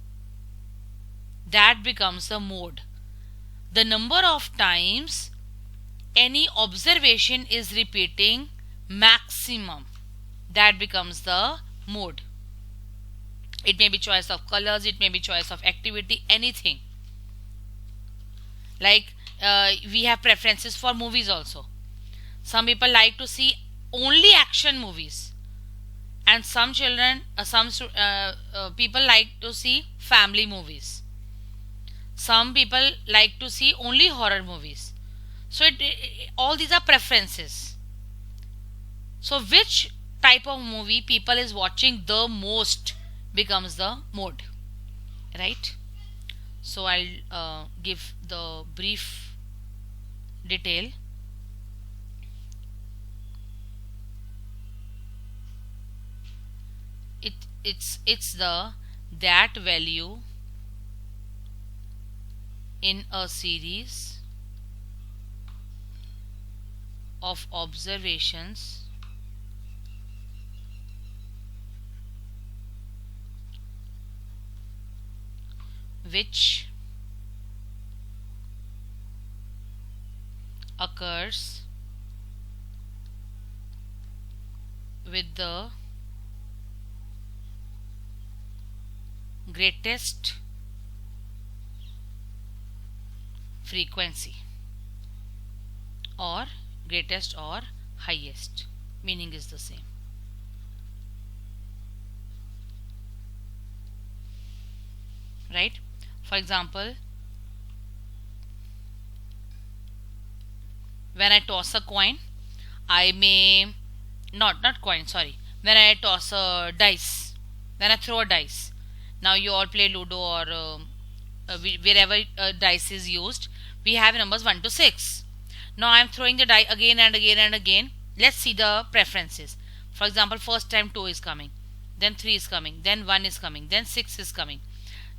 [SPEAKER 1] That becomes the mode. The number of times any observation is repeating maximum, that becomes the mode. It may be choice of colors, it may be choice of activity, anything. Like we have preferences for movies also. Some people like to see only action movies, and some people like to see family movies. Some people like to see only horror movies. So all these are preferences. So which type of movie people is watching the most becomes the mode, right? So I'll give the brief detail. It's the that value in a series of observations which occurs with the greatest frequency, or greatest or highest, meaning is the same. Right? For example, when I toss a coin, I may not coin, sorry, when I toss a dice, when I throw a dice. Now you all play Ludo or wherever dice is used, we have numbers 1 to 6. Now I am throwing the die again and again and again. Let's see the preferences. For example, first time 2 is coming, then 3 is coming, then 1 is coming, then 6 is coming,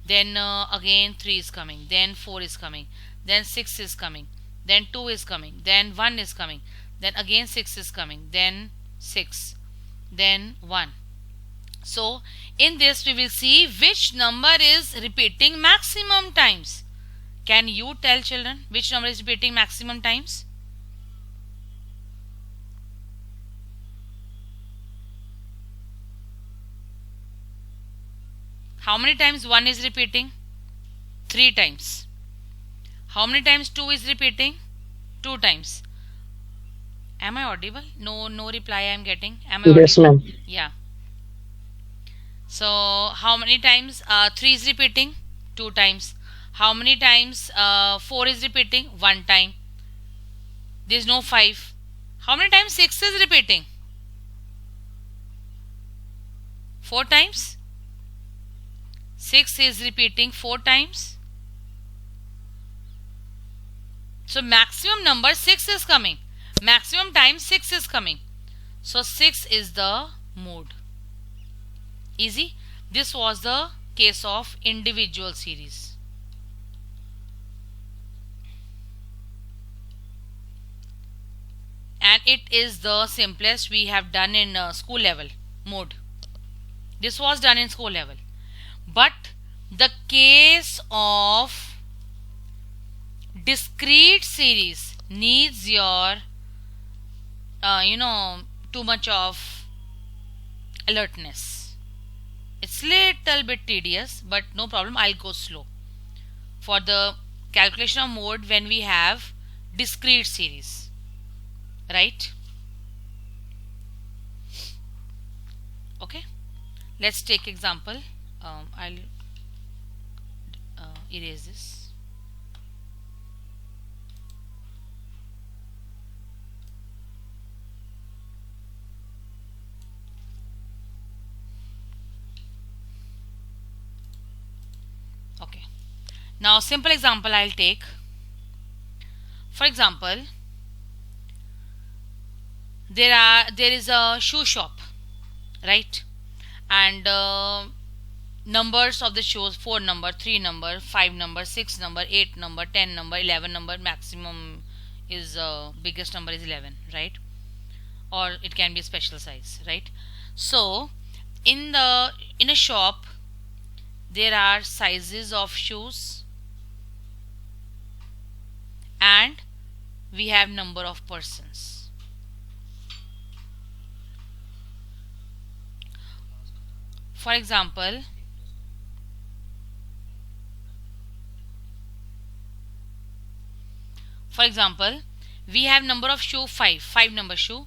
[SPEAKER 1] then again 3 is coming, then 4 is coming, then 6 is coming, then 2 is coming, then 1 is coming, then again 6 is coming, then 6, then 1. So in this we will see which number is repeating maximum times. Can you tell, children, which number is repeating maximum times? How many times 1 is repeating? 3 times. How many times 2 is repeating? 2 times. Am I audible? No reply I am getting. Am I audible?
[SPEAKER 2] Yes, ma'am.
[SPEAKER 1] Yeah. So how many times 3 is repeating? 2 times. How many times 4 is repeating? 1 time. There is no 5. How many times 6 is repeating? 4 times. 6 is repeating 4 times. So maximum number 6 is coming. Maximum time 6 is coming. So 6 is the mode. Easy. This was the case of individual series. And it is the simplest we have done in school level mode. This was done in school level. But the case of discrete series needs your too much of alertness. It's little bit tedious, but no problem, I'll go slow. For the calculation of mode when we have discrete series, right? Okay, let's take example. I'll erase this. Okay, now simple example I'll take. For example, there is a shoe shop, right? And numbers of the shoes: 4 number, 3 number, 5 number, 6 number, 8 number, 10 number, 11 number. Maximum is biggest number is 11, right? Or it can be a special size, right? So in a shop there are sizes of shoes, and we have number of persons. For example, we have number of shoe 5 number shoe,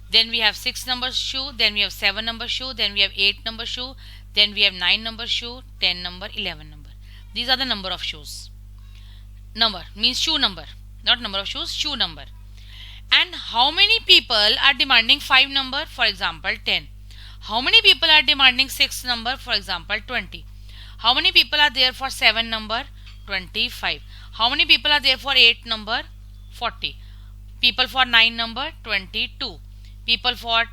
[SPEAKER 1] then we have 6 number shoe, then we have 7 number shoe, then we have 8 number shoe, then we have 9 number shoe, 10 number, 11 number. These are the number of shoes. Number means shoe number, not number of shoes, shoe number. And how many people are demanding 5 number? For example, 10. How many people are demanding 6 number? For example, 20. How many people are there for 7 number? 25. How many people are there for 8 number? 40. People for 9 number? 22. People for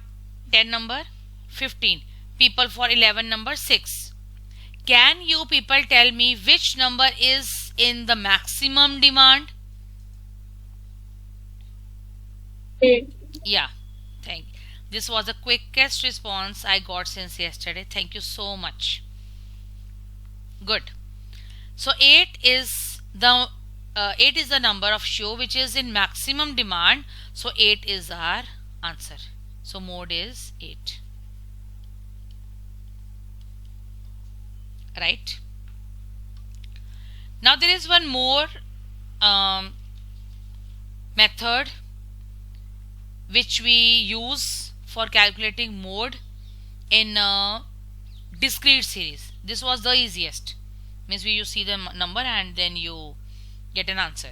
[SPEAKER 1] 10 number? 15. People for 11 number? 6. Can you people tell me which number is in the maximum demand?
[SPEAKER 3] 8.
[SPEAKER 1] Yeah, thank you. This was the quickest response I got since yesterday. Thank you so much. Good. So 8 is the number of shoe which is in maximum demand. So 8 is our answer. So mode is 8. Right. Now there is one more method which we use for calculating mode in discrete series. This was the easiest. Means you see the number and then you get an answer.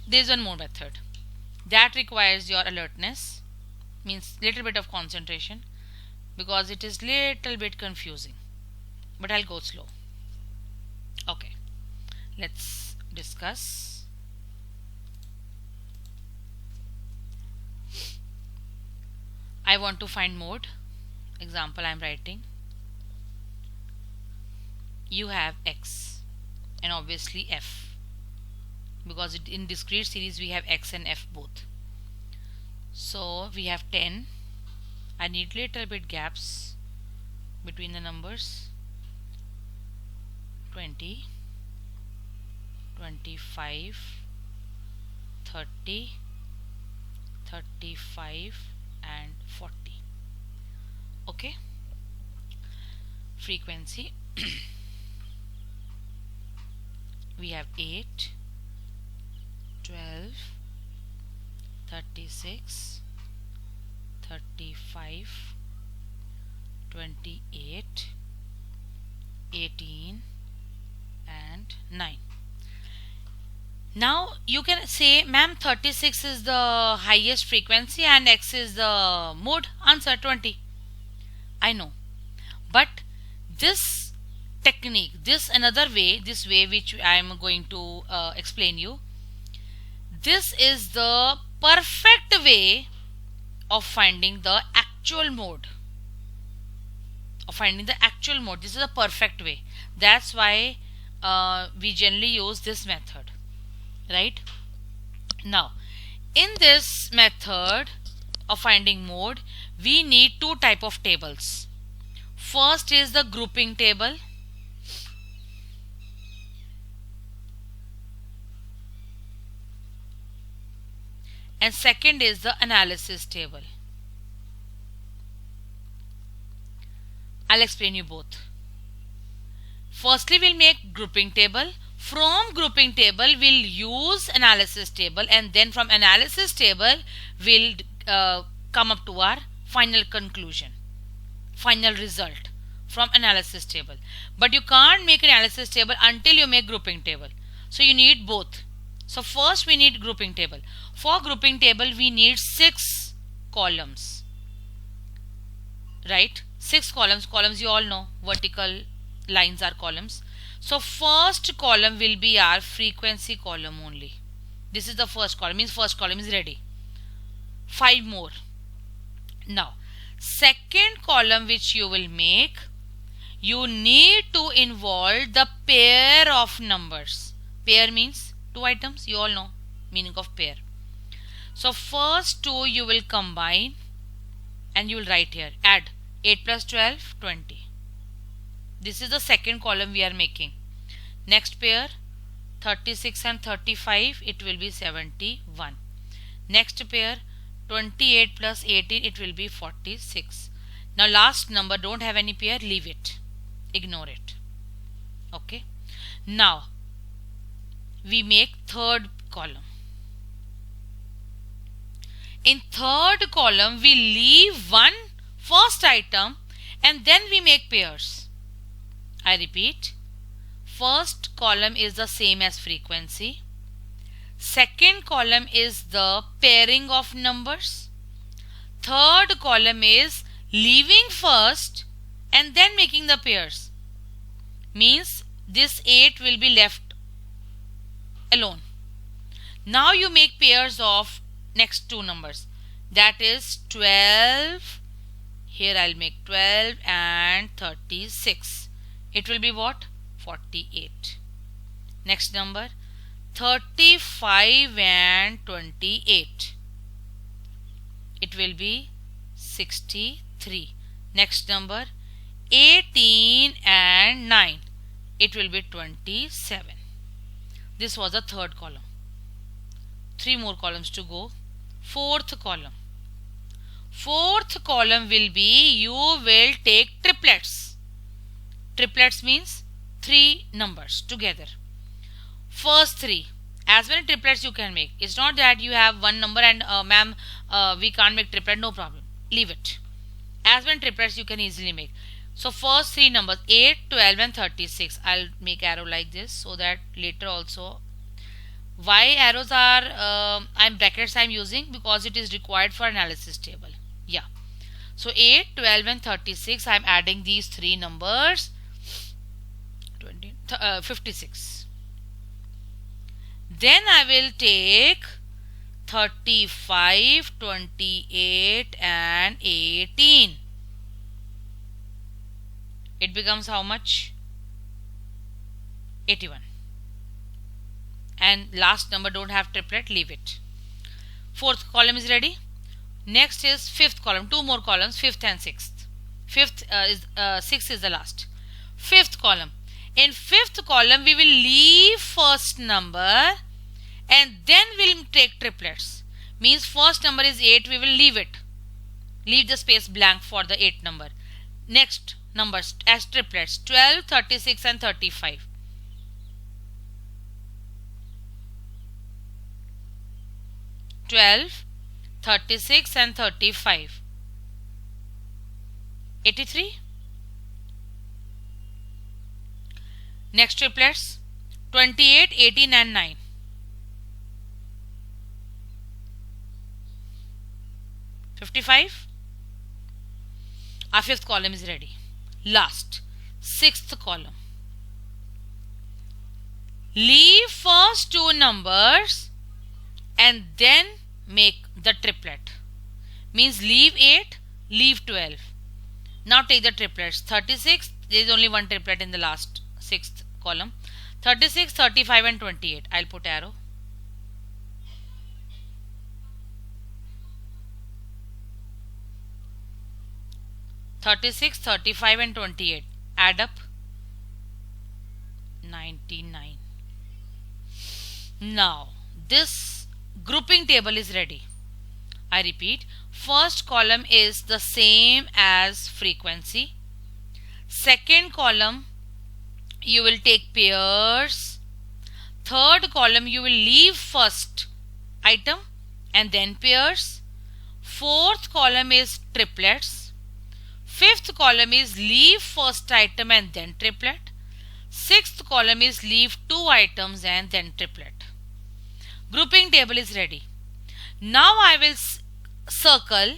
[SPEAKER 1] There is one more method that requires your alertness, means little bit of concentration, because it is little bit confusing, but I'll go slow. Okay, let's discuss. I want to find mode. Example I'm writing. You have x and obviously f, because in discrete series we have x and f both. So we have 10. I need little bit gaps between the numbers. 20, 25, 30, 35 and 40. Okay, frequency. We have 8, 12, 36, 35, 28, 18 and 9. Now you can say, ma'am, 36 is the highest frequency and x is the mode. Answer 20. I know, but this technique, this way which I am going to explain you, this is the perfect way of finding the actual mode. This is a perfect way. That's why we generally use this method, right? Now in this method of finding mode, we need two type of tables. First is the grouping table, and second is the analysis table. I'll explain you both. Firstly, we'll make grouping table. From grouping table, we'll use analysis table, and then from analysis table, we'll come up to our final conclusion, final result from analysis table. But you can't make analysis table until you make grouping table. So you need both. So first we need grouping table. For grouping table, we need 6 columns. Right? 6 columns. Columns you all know. Vertical lines are columns. So first column will be our frequency column only. This is the first column. Means first column is ready. 5 more. Now, second column which you will make, you need to involve the pair of numbers. Pair means 2 items. You all know meaning of pair. So first 2 you will combine, and you will write here, add 8 plus 12, 20. This is the second column we are making. Next pair, 36 and 35, it will be 71. Next pair, 28 plus 18, it will be 46. Now last number don't have any pair, leave it, ignore it. Okay. Now we make third column. In third column, we leave one first item and then we make pairs. I repeat, first column is the same as frequency. Second column is the pairing of numbers. Third column is leaving first and then making the pairs. Means this 8 will be left alone. Now you make pairs of next 2 numbers, that is 12. Here I'll make 12 and 36. It will be what? 48. Next number, 35 and 28. It will be 63. Next number, 18 and 9. It will be 27. This was the third column. 3 more columns to go. Fourth column. Fourth column will be, you will take triplets. Triplets means 3 numbers together. First 3. As many triplets you can make. It's not that you have one number and ma'am, we can't make triplet. No problem. Leave it. As many triplets you can easily make. So first 3 numbers, 8, 12 and 36. I'll make arrow like this so that later also. Why arrows are, brackets I'm using? Because it is required for analysis table. Yeah. So 8, 12 and 36, I'm adding these 3 numbers. 56. Then I will take 35, 28 and 18. It becomes how much? 81. And last number don't have triplet, leave it. Fourth column is ready. Next is fifth column. 2 more columns, fifth and sixth. Sixth is the last. Fifth column. In fifth column, we will leave first number and then we'll take triplets. Means first number is 8, we will leave it. Leave the space blank for the 8 number. Next numbers as triplets, 12, 36 and 35. (12, 36 and 35). 83. Next triplets, 28, 18 and 9. 55. Our fifth column is ready. Last, sixth column. Leave first 2 numbers and then make the triplet. Means leave 8, leave 12. Now take the triplets. 36, there is only one triplet in the last sixth column. 36, 35 and 28. I'll put arrow. (36, 35 and 28). Add up. 99. Now this grouping table is ready. I repeat, first column is the same as frequency. Second column you will take pairs. Third column you will leave first item and then pairs. Fourth column is triplets. Fifth column is leave first item and then triplet. Sixth column is leave two items and then triplet. Grouping table is ready. Now I will circle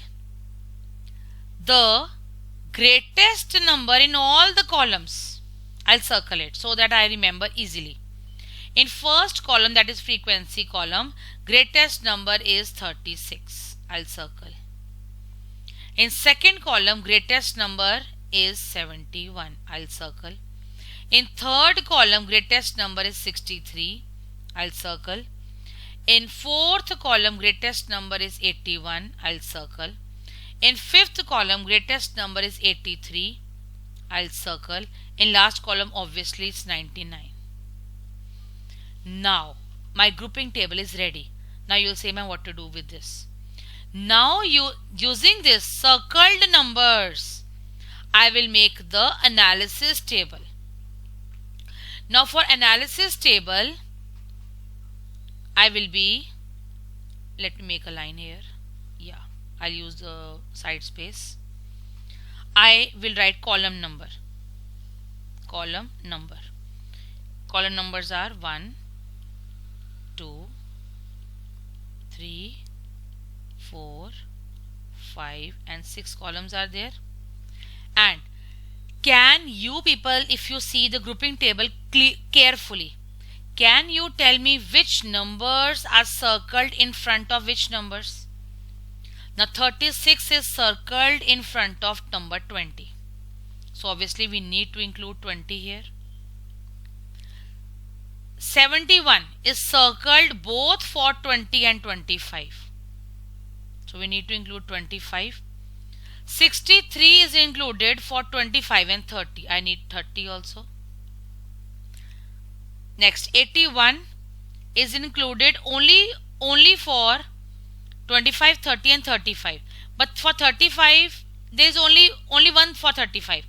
[SPEAKER 1] the greatest number in all the columns. I'll circle it so that I remember easily. In first column, that is frequency column, greatest number is 36. I'll circle. In second column, greatest number is 71. I'll circle. In third column, greatest number is 63. I'll circle. In fourth column, greatest number is 81. I'll circle. In fifth column, greatest number is 83. I'll circle. In last column, obviously it's 99. Now my grouping table is ready. Now you'll say, ma'am, what to do with this? Now using this circled numbers, I will make the analysis table. Now for analysis table, I will be, let me make a line here. Yeah, I'll use the side space. I will write column number. Column number. Column numbers are 1, 2, 3, 4, 5 and 6 columns are there. And can you people, if you see the grouping table carefully, can you tell me which numbers are circled in front of which numbers? Now 36 is circled in front of number 20. So obviously we need to include 20 here. 71 is circled both for 20 and 25. So we need to include 25. 63 is included for 25 and 30. I need 30 also. Next, 81 is included only for 25, 30 and 35. But for 35, there is only one for 35.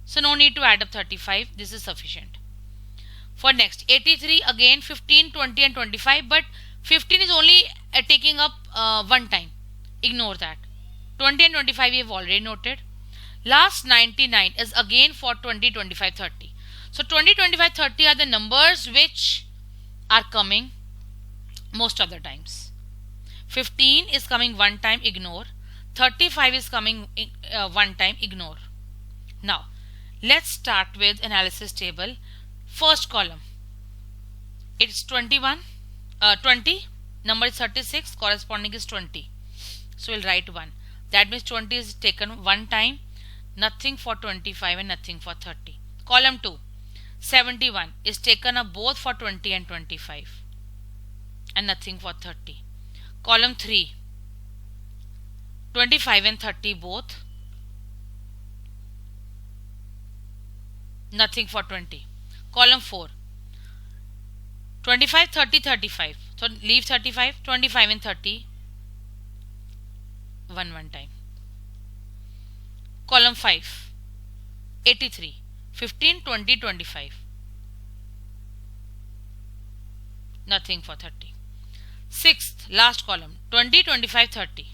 [SPEAKER 1] So no need to add up 35. This is sufficient. For next, 83, again 15, 20 and 25. But 15 is only taking up one time. Ignore that. 20 and 25 we have already noted. Last 99 is again for 20, 25, 30. So 20, 25, 30 are the numbers which are coming most of the times. 15 is coming one time, ignore. 35 is coming one time, ignore. Now let's start with analysis table. First column, it's 20, number is 36, corresponding is 20. So we'll write 1. That means 20 is taken one time, nothing for 25 and nothing for 30. Column 2, 71 is taken up both for 20 and 25 and nothing for 30. Column 3, 25 and 30 both, nothing for 20. Column 4, 25, 30, 35. So leave 35, 25 and 30 one time. Column 5, 83, 15, 20, 25. Nothing for 30. Sixth, last column, 20, 25, 30.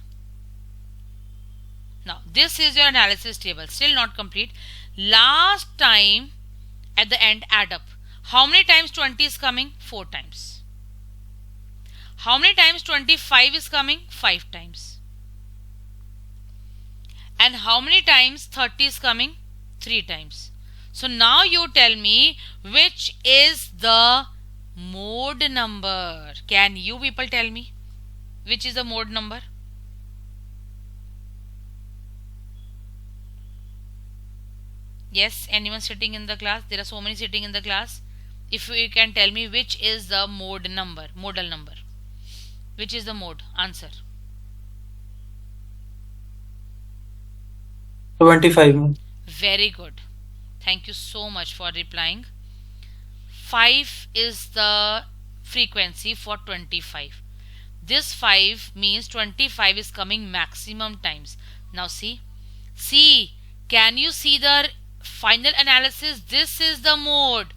[SPEAKER 1] Now this is your analysis table. Still not complete. Last time at the end, add up. How many times 20 is coming? 4 times. How many times 25 is coming? 5 times. And how many times 30 is coming? 3 times. So now you tell me which is the mode number. Can you people tell me which is the mode number? Yes, anyone sitting in the class? There are so many sitting in the class. If you can tell me which is the mode number, modal number. Which is the mode? Answer.
[SPEAKER 2] 25.
[SPEAKER 1] Very good. Thank you so much for replying. 5 is the frequency for 25. This 5 means 25 is coming maximum times. Now see, can you see the final analysis, this is the mode.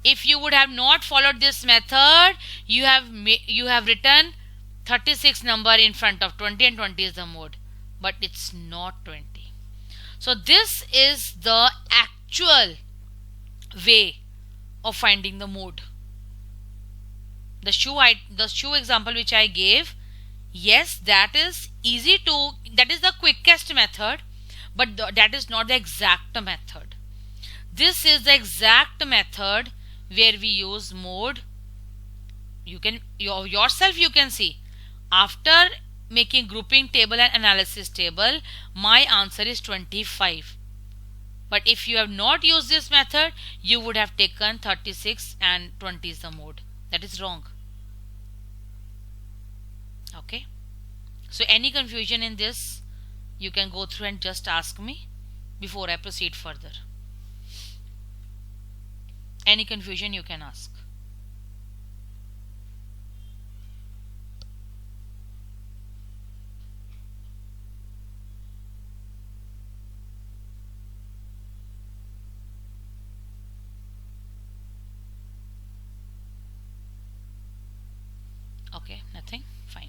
[SPEAKER 1] If you would have not followed this method, you have written 36 number in front of 20 and 20 is the mode, but it's not 20. So this is the actual way of finding the mode. The shoe example which I gave, yes, that is the quickest method, but that is not the exact method. This is the exact method where we use mode. You can yourself you can see, after making grouping table and analysis table, my answer is 25. But if you have not used this method, you would have taken 36 and 20 is the mode. That is wrong. Okay. So any confusion in this, you can go through and just ask me before I proceed further. Any confusion you can ask. Okay, nothing? Fine.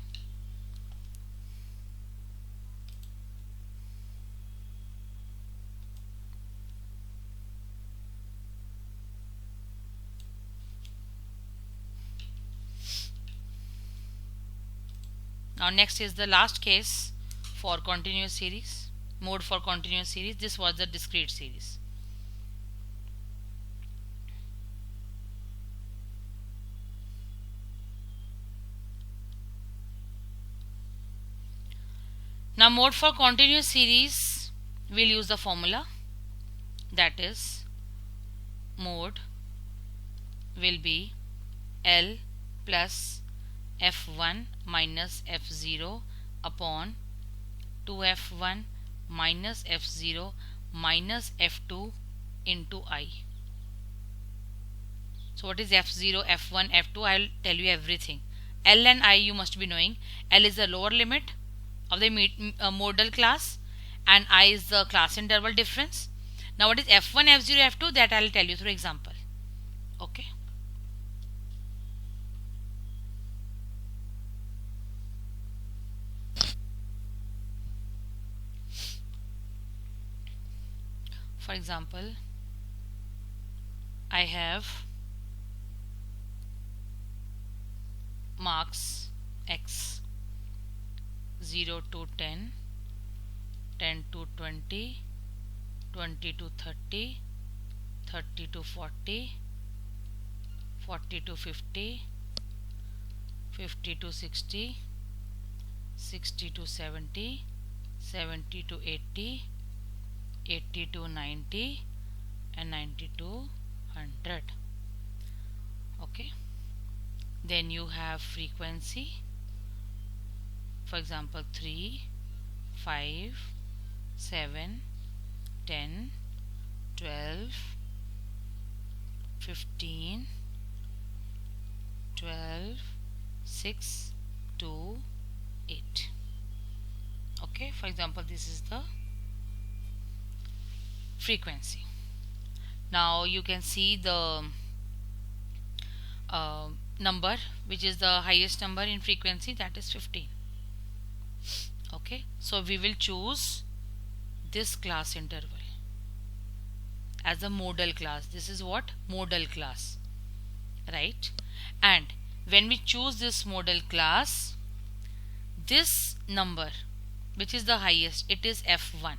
[SPEAKER 1] Now next is the last case for continuous series, mode for continuous series. This was the discrete series. Now mode for continuous series, we'll use the formula, that is mode will be L plus F1 minus F0 upon 2F1 minus F0 minus F2 into I. So what is F0, F1, F2? I'll tell you everything. L and I you must be knowing. L is the lower limit of the modal class and I is the class interval difference. Now what is F1, F0, F2? That I'll tell you through example. Okay. For example, I have marks X 0 to 10, 10 to 20, 20 to 30, 30 to 40, 40 to 50, 50 to 60, 60 to 70, 70 to 80, 80 to 90 and 90 to 100. Okay. Then you have frequency, for example 3, 5, 7, 10, 12, 15, 12, 6, 2, 8. Okay, for example this is the frequency. Now you can see the number which is the highest number in frequency, that is 15. Okay, so we will choose this class interval as a modal class. This is what? Modal class, right? And when we choose this modal class, this number which is the highest, it is F1.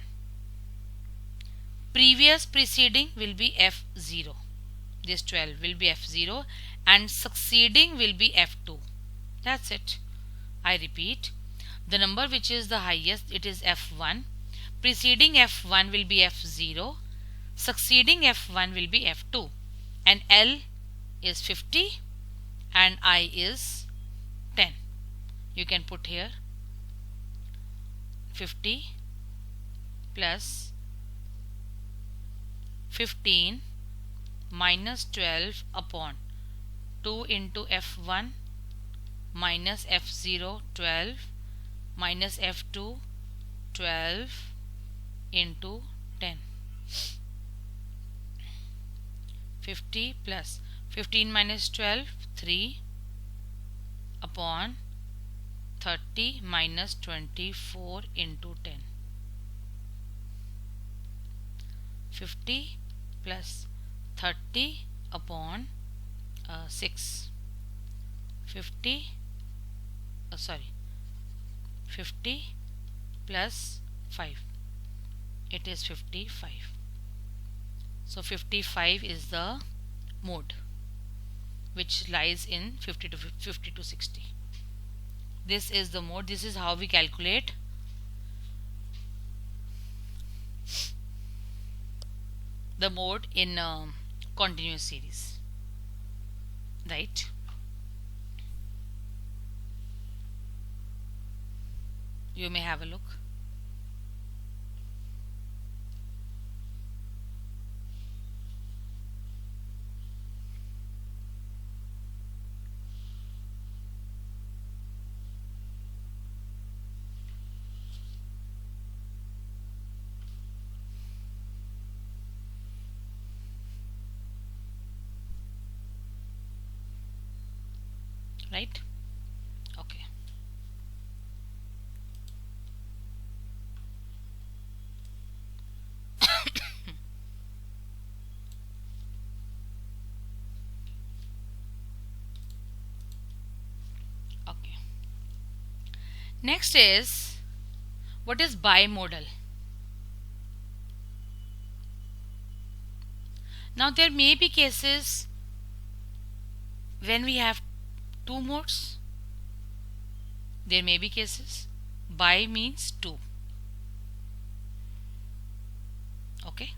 [SPEAKER 1] Preceding will be F0. This 12 will be F0 and succeeding will be F2. That's it. I repeat, the number which is the highest, it is F1. Preceding F1 will be F0. Succeeding F1 will be F2. And L is 50 and I is 10. You can put here 50 plus 15 minus 12 upon 2 into F1 minus F0 12 minus F2 12 into 10. 50 plus 15 minus 12, 3 upon 30 minus 24 into 10. 50 plus 30 upon 6. 50 sorry 50 plus 5, it is 55. So 55 is the mode which lies in 50 to 60. This is the mode. This is how we calculate the mode in continuous series, right? You may have a look. Right? Okay. Okay. Next is, what is bimodal? Now there may be cases when we have two modes. There may be cases. Bi means two. Okay.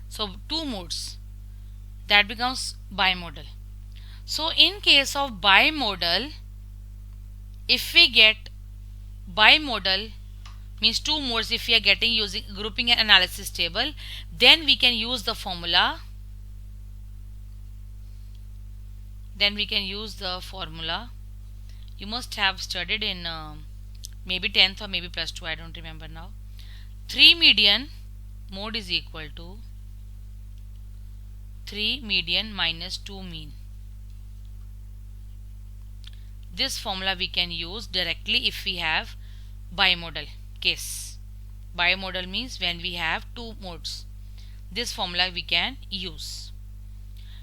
[SPEAKER 1] So two modes, that becomes bimodal. So in case of bimodal, if we get bimodal means two modes, if we are getting using grouping and analysis table, then we can use the formula. You must have studied in maybe 10th or maybe plus 2, I don't remember now. 3 median mode is equal to 3 median minus 2 mean. This formula we can use directly if we have bimodal case. Bimodal means when we have two modes. This formula we can use.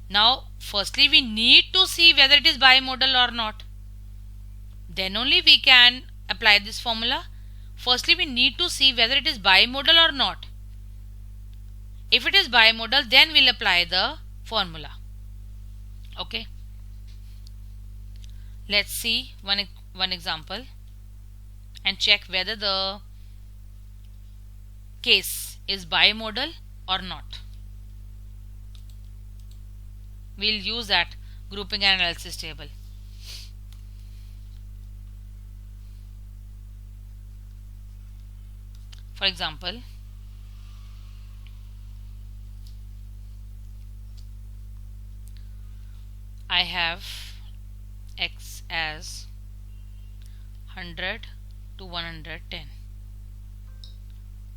[SPEAKER 1] Now firstly we need to see whether it is bimodal or not. Then only we can apply this formula. Firstly we need to see whether it is bimodal or not. If it is bimodal, then we'll apply the formula. Okay. Let's see one example and check whether the case is bimodal or not. We'll use that grouping and analysis table. For example, I have x as 100 to 110.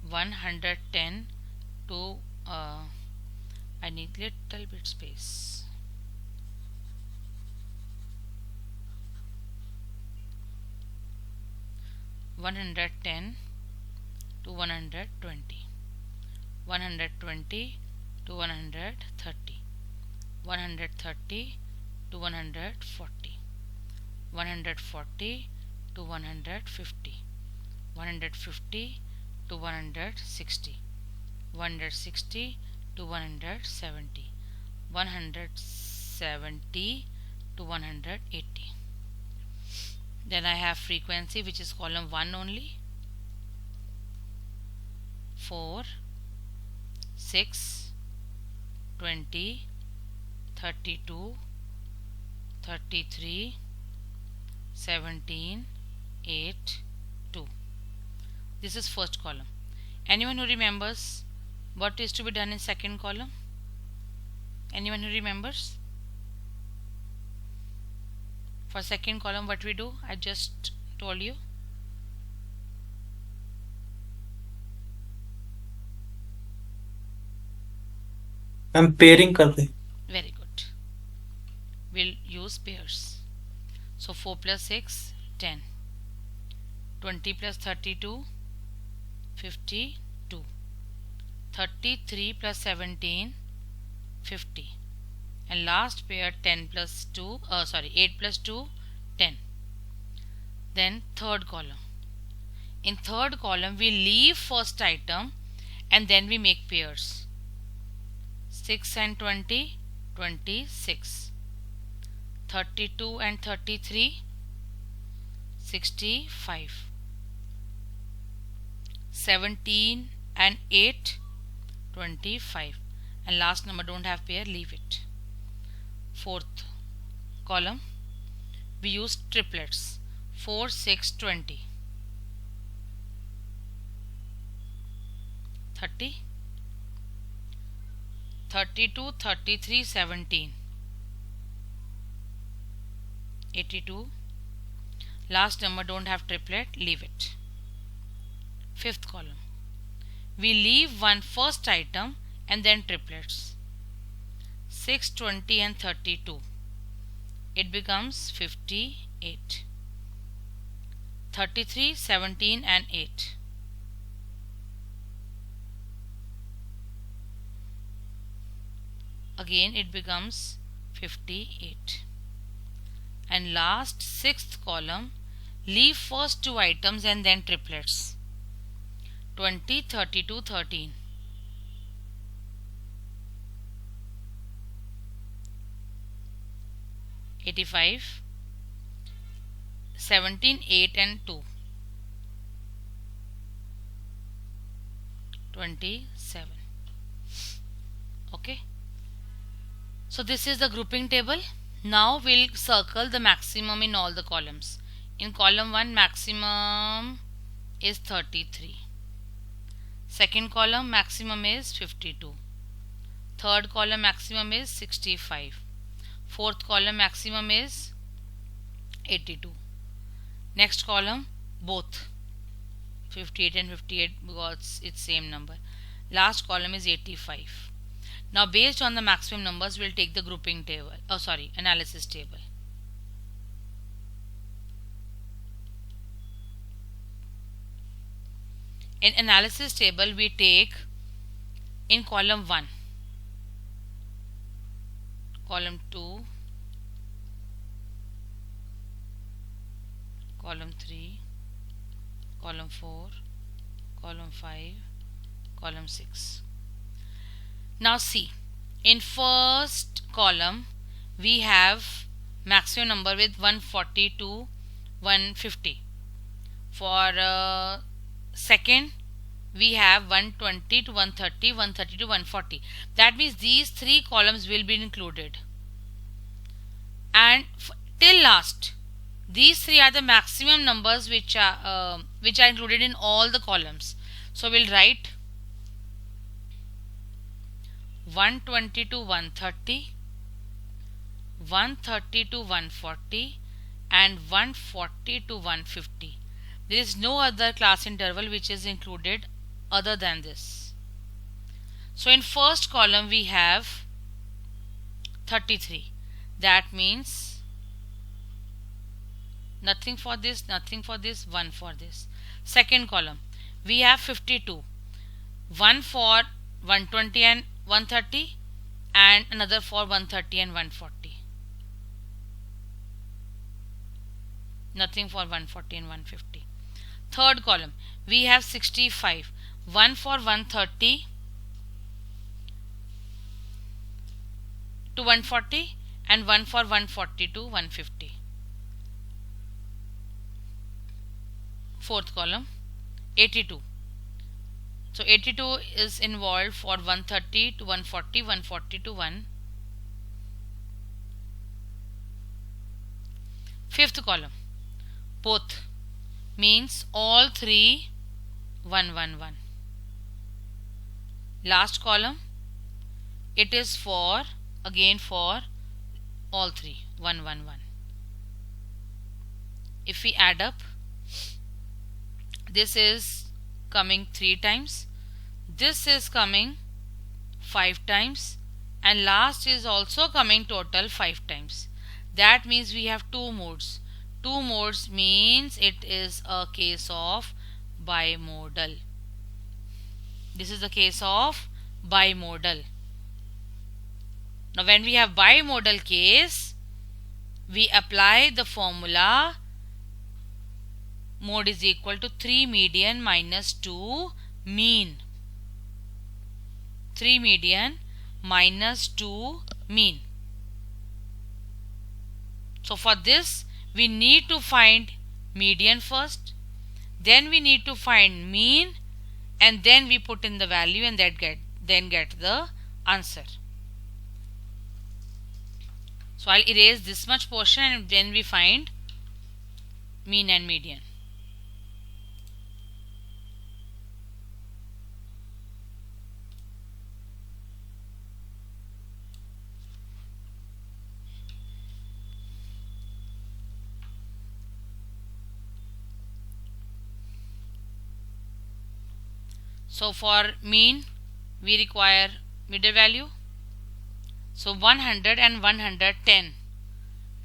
[SPEAKER 1] 110 to I need little bit space. (110) to 120, 120 to 130, 130 to 140, 140 to 150, 150 to 160, 160 to 170, 170 to 180. Then I have frequency, which is column 1 only. 4, 6, 20, 32, 33, 17, 8, 2. This is first column. Anyone who remembers what is to be done in second column? Anyone who remembers? For second column, what we do, I just told you.
[SPEAKER 2] हम pairing करते.
[SPEAKER 1] Very use pairs. So 4 plus 6, 10. 20 plus 32, 52. 33 plus 17, 50. And last pair 10 plus 2, 8 plus 2, 10. Then third column. In third column we leave first item and then we make pairs. 6 and 20, 26. 32 and 33, 65. 17 and 8, 25. And last number don't have pair, leave it. Fourth column we use triplets. 4, 6, 20. 30. 32, 33, 17. 82. Last number don't have triplet, leave it. Fifth column. We leave one first item and then triplets. 6, 20 and 32. It becomes 58. 33, 17 and 8. Again it becomes 58. And last sixth column, leave first two items and then triplets. 20, 32, 13. 85. 17, 8 and 2. 27. Okay. So this is the grouping table. Now we'll circle the maximum in all the columns. In column 1 maximum is 33. Second column maximum is 52. Third column maximum is 65. Fourth column maximum is 82. Next column both 58 and 58 because it's same number. Last column is 85. Now based on the maximum numbers we'll take the grouping table, analysis table. In analysis table we take in column 1, column 2, column 3, column 4, column 5, column 6. Now see, in first column we have maximum number with 140 to 150. For second we have 120 to 130, 130 to 140. That means these three columns will be included. And till last, these three are the maximum numbers which are included in all the columns. So we'll write 120 to 130, 130 to 140 and 140 to 150. There is no other class interval which is included other than this. So in first column we have 33. That means nothing for this, nothing for this, 1 for this. Second column we have 52. 1 for 120 and 130 and another for 130 and 140. Nothing for 140 and 150. Third column we have 65. 1 for 130 to 140 and 1 for 140 to 150. Fourth column 82. So 82 is involved for 130 to 140, 140 to 1. Fifth column both means all three 111. Last column it is for again for all three 111. If we add up, this is coming 3 times, this is coming 5 times and last is also coming total 5 times. That means we have two modes. Two modes means it is a case of bimodal. This is the case of bimodal. Now when we have bimodal case, we apply the formula mode is equal to 3 median minus 2 mean. 3 median minus 2 mean. So for this we need to find median first, then we need to find mean, and then we put in the value and then get the answer. So I'll erase this much portion and then we find mean and median. So for mean we require middle value. So 100 and 110.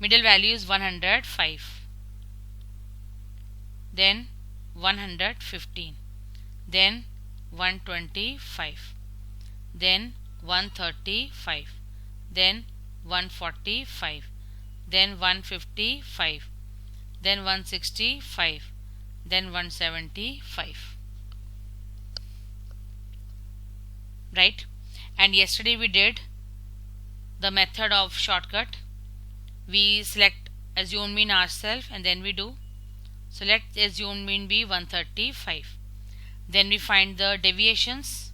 [SPEAKER 1] Middle value is 105. Then 115. Then 125. Then 135. Then 145. Then 155. Then 165. Then 175. Right? And yesterday we did the method of shortcut. We select assumed mean ourselves and then we do. So let assumed mean be 135. Then we find the deviations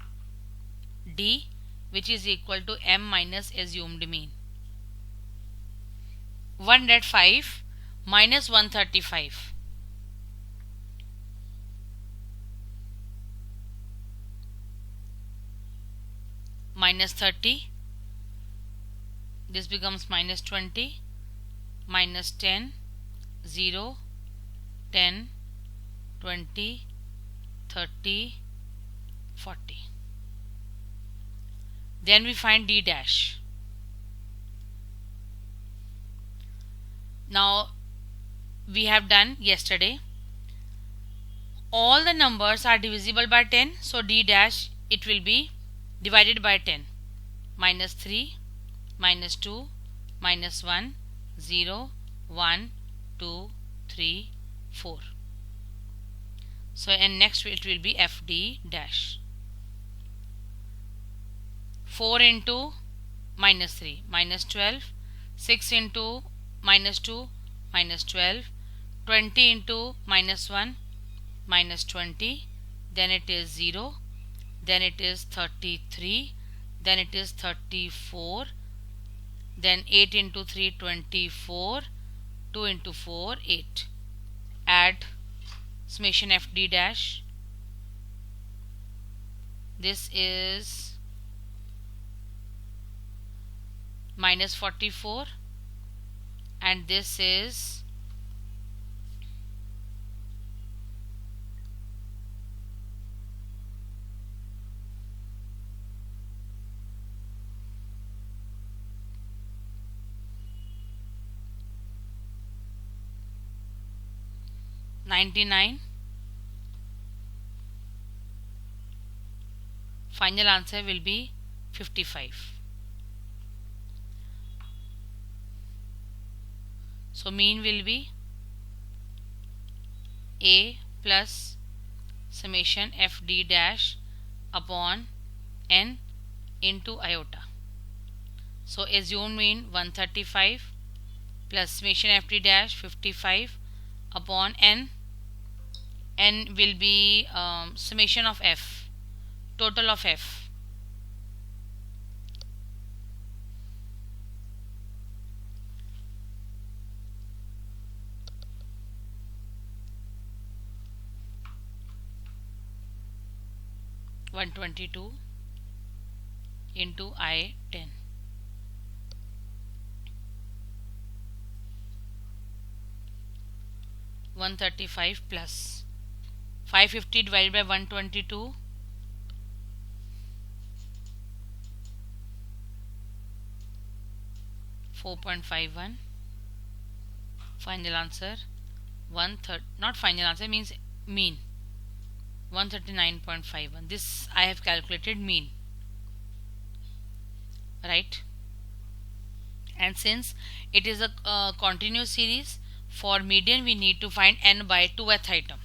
[SPEAKER 1] D, which is equal to m minus assumed mean. 105 minus 135. Minus 30. This becomes minus 20. Minus 10. 0. 10. 20. 30. 40. Then we find D dash. Now we have done yesterday. All the numbers are divisible by 10. So D dash, it will be divided by 10. Minus 3, minus 2, minus 1, 0, 1, 2, 3, 4. So and next it will be FD dash. 4 into minus 3, minus 12. 6 into minus 2, minus 12. 20 into minus 1, minus 20. Then it is 0. Then it is 33, then it is 34, then 8 into 3, 24, 2 into 4, 8. Add summation FD dash. This is minus 44 and this is $99. Final answer will be 55. So mean will be A plus summation FD dash upon N into iota. So assumed mean 135 plus summation FD dash 55 upon N. N will be summation of F, total of F. $122 into I10. $135 plus 550 divided by 122, 4.51. Final answer 130, not final answer, means mean 139.51. This I have calculated mean, right? And since it is a continuous series, for median we need to find n by 2th item.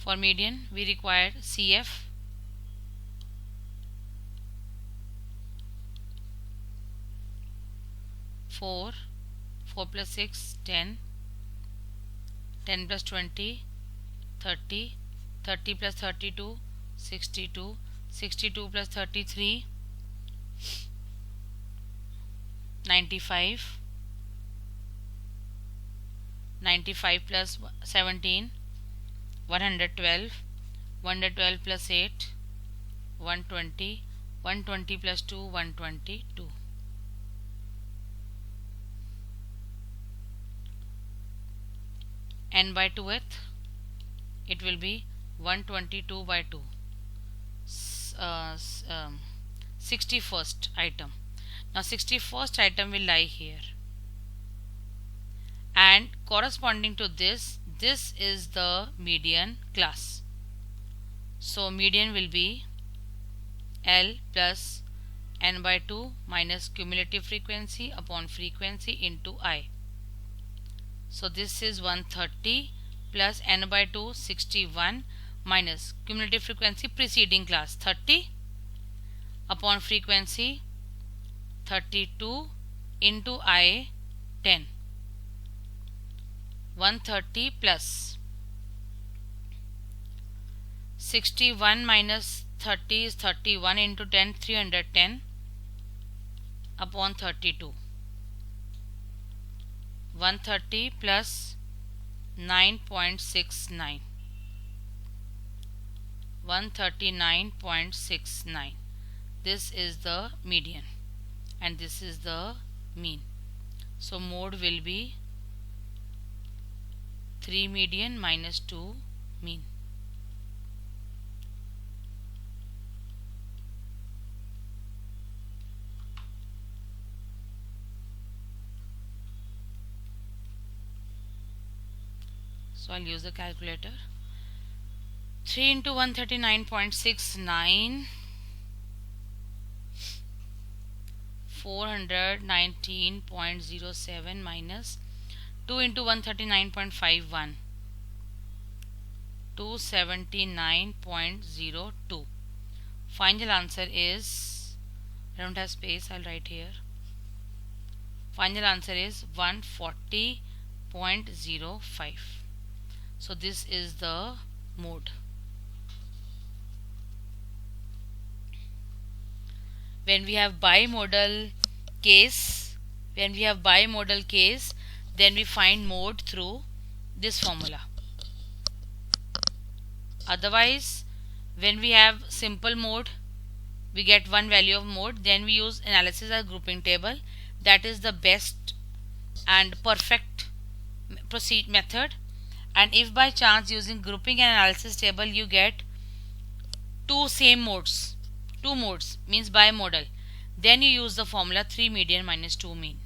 [SPEAKER 1] For median we require CF, four plus 6, 10, 10 plus 20, 30, 30 plus 32, 62, 62 plus 33, 95, 95 plus 17, 112, 112 plus 8, 120, 120 plus 2, 122. N by 2th, it will be 122 by 2, 61st item. Now 61st item will lie here, and corresponding to this is the median class. So median will be L plus n by 2 minus cumulative frequency upon frequency into I. So this is 130 plus n by 2, 61, minus cumulative frequency preceding class 30 upon frequency 32 into I 10. 130 plus 61 minus 30 is 31 into 10, 310 upon 32. 130 plus 9.69, 139.69. This is the median and this is the mean. So mode will be 3 median minus 2 mean. So I'll use the calculator. 3 into 139.69, 419.07 minus 2 into 139.51, 279.02. Final answer is, I don't have space, I'll write here. Final answer is 140.05. So this is the mode. When we have bimodal case, then we find mode through this formula. Otherwise, when we have simple mode, we get one value of mode, then we use analysis as grouping table. That is the best and perfect method. And if by chance using grouping and analysis table you get two modes means bimodal, then you use the formula 3 median minus 2 mean.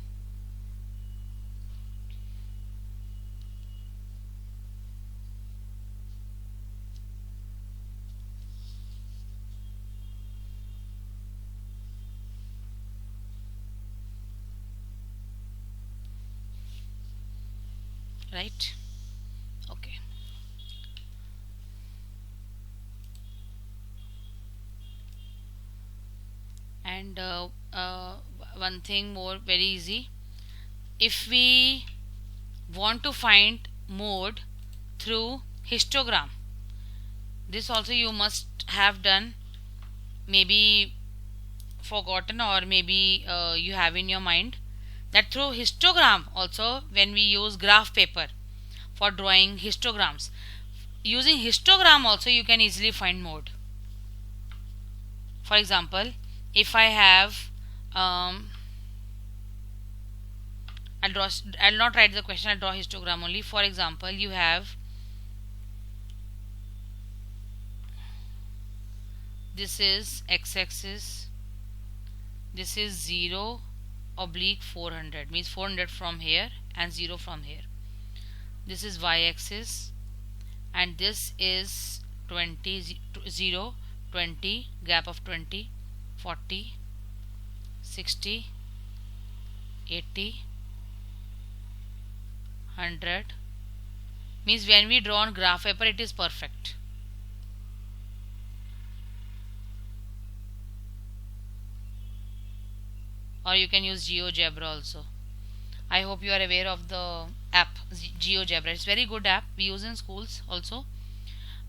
[SPEAKER 1] Right? Okay. And one thing more, very easy. If we want to find mode through histogram, this also you must have done, maybe forgotten, or maybe you have in your mind, that through histogram also, when we use graph paper for drawing histograms, using histogram also you can easily find mode. For example, if I have I'll not write the question, I'll draw histogram only. For example, you have this is x-axis, this is 0 oblique 400, means 400 from here and 0 from here. This is y-axis and this is 20, 0, 20, gap of 20, 40, 60, 80, 100. Means when we draw on graph paper it is perfect. Or you can use GeoGebra also. I hope you are aware of the app GeoGebra. It's very good app we use in schools also.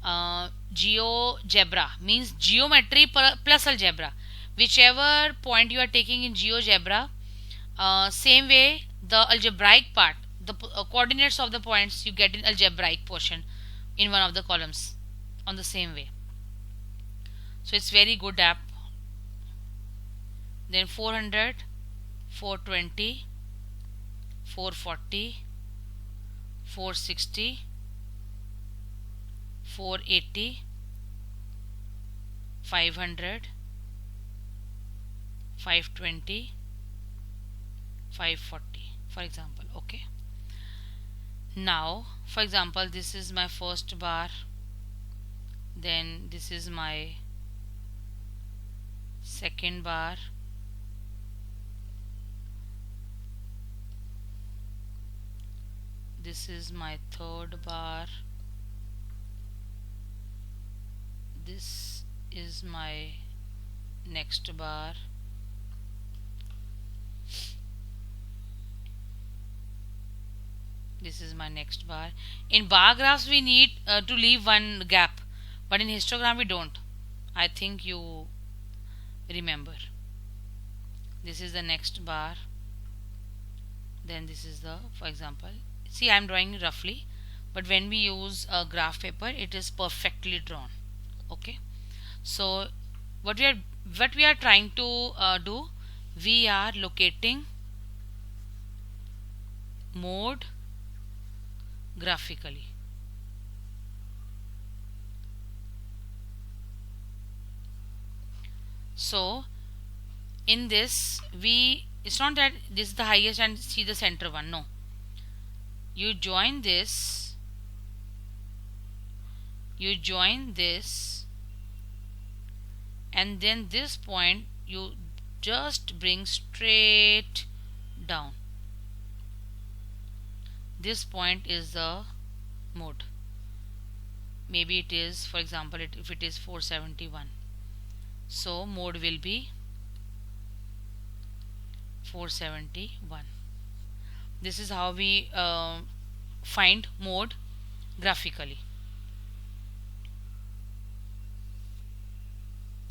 [SPEAKER 1] GeoGebra means geometry plus algebra. Whichever point you are taking in GeoGebra, same way the algebraic part, the coordinates of the points you get in algebraic portion in one of the columns on the same way. So it's very good app. Then 400, 420, 440, 460, 480, 500, 520, 540 for example. Okay, now for example this is my first bar, then this is my second bar, this is my third bar, this is my next bar, this is my next bar. In bar graphs we need to leave one gap, but in histogram we don't. I think you remember. This is the next bar, then this is the, for example, see I am drawing roughly, but when we use a graph paper it is perfectly drawn. Okay, so what we are trying to do, we are locating mode graphically. So in this it's not that this is the highest and see the center one, no, you join this and then this point you just bring straight down. This point is the mode. Maybe it is, for example, if it is 471, so mode will be 471. This is how we find mode graphically,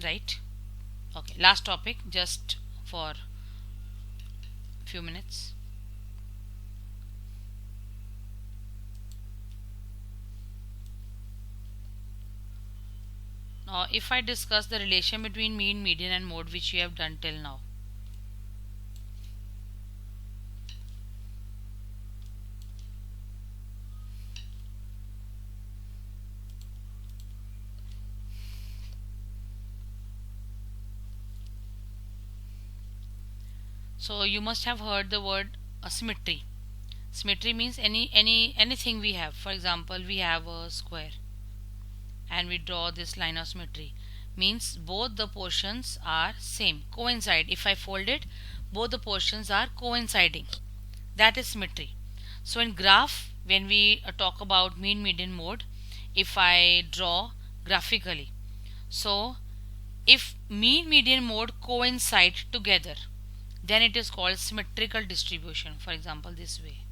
[SPEAKER 1] right? Okay, last topic just for few minutes. Now if I discuss the relation between mean, median and mode, which we have done till now. So you must have heard the word symmetry. Symmetry means anything we have. For example, we have a square and we draw this line of symmetry, means both the portions are same, coincide. If I fold it, both the portions are coinciding. That is symmetry. So in graph, when we talk about mean, median, mode, if I draw graphically, so if mean, median, mode coincide together, then it is called symmetrical distribution. For example, this way.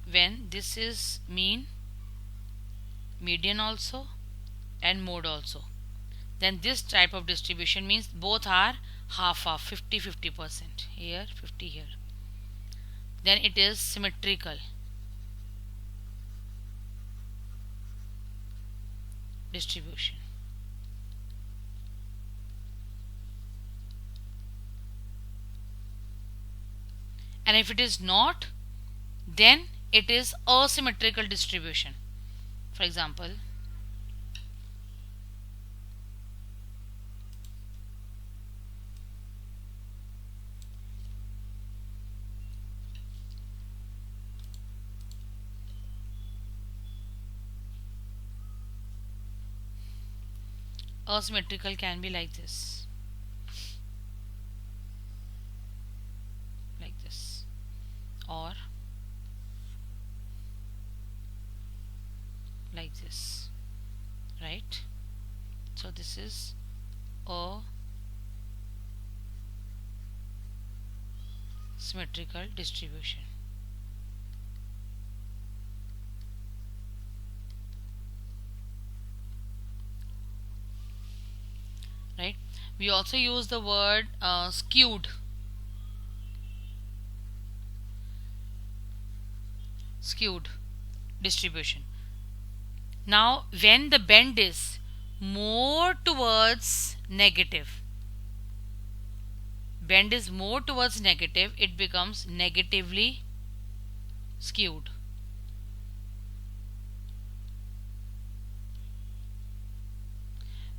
[SPEAKER 1] When this is mean, median also and mode also, then this type of distribution means both are half 50-50%, here 50 here, then it is symmetrical distribution. And if it is not, then it is asymmetrical distribution. For example, asymmetrical can be like this, or like this, right? So this is a symmetrical distribution. Right? We also use the word skewed. Skewed distribution. Now when the bend is more towards negative, it becomes negatively skewed.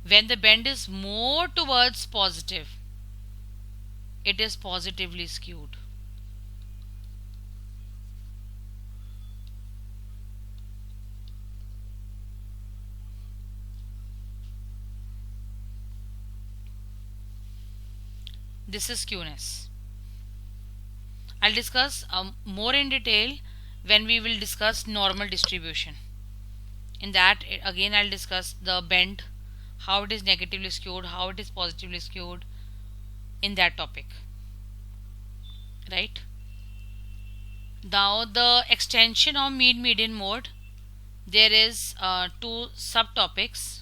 [SPEAKER 1] When the bend is more towards positive, it is positively skewed. This is skewness. I'll discuss more in detail when we will discuss normal distribution. In that, again, I'll discuss the bend, how it is negatively skewed, how it is positively skewed, in that topic. Right? Now the extension of mean-median mode, there is two subtopics.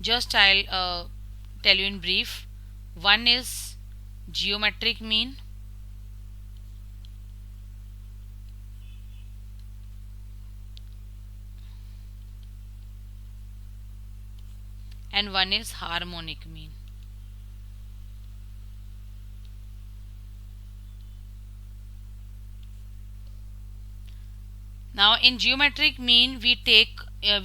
[SPEAKER 1] Just I'll tell you in brief. One is geometric mean, and one is harmonic mean. Now in geometric mean we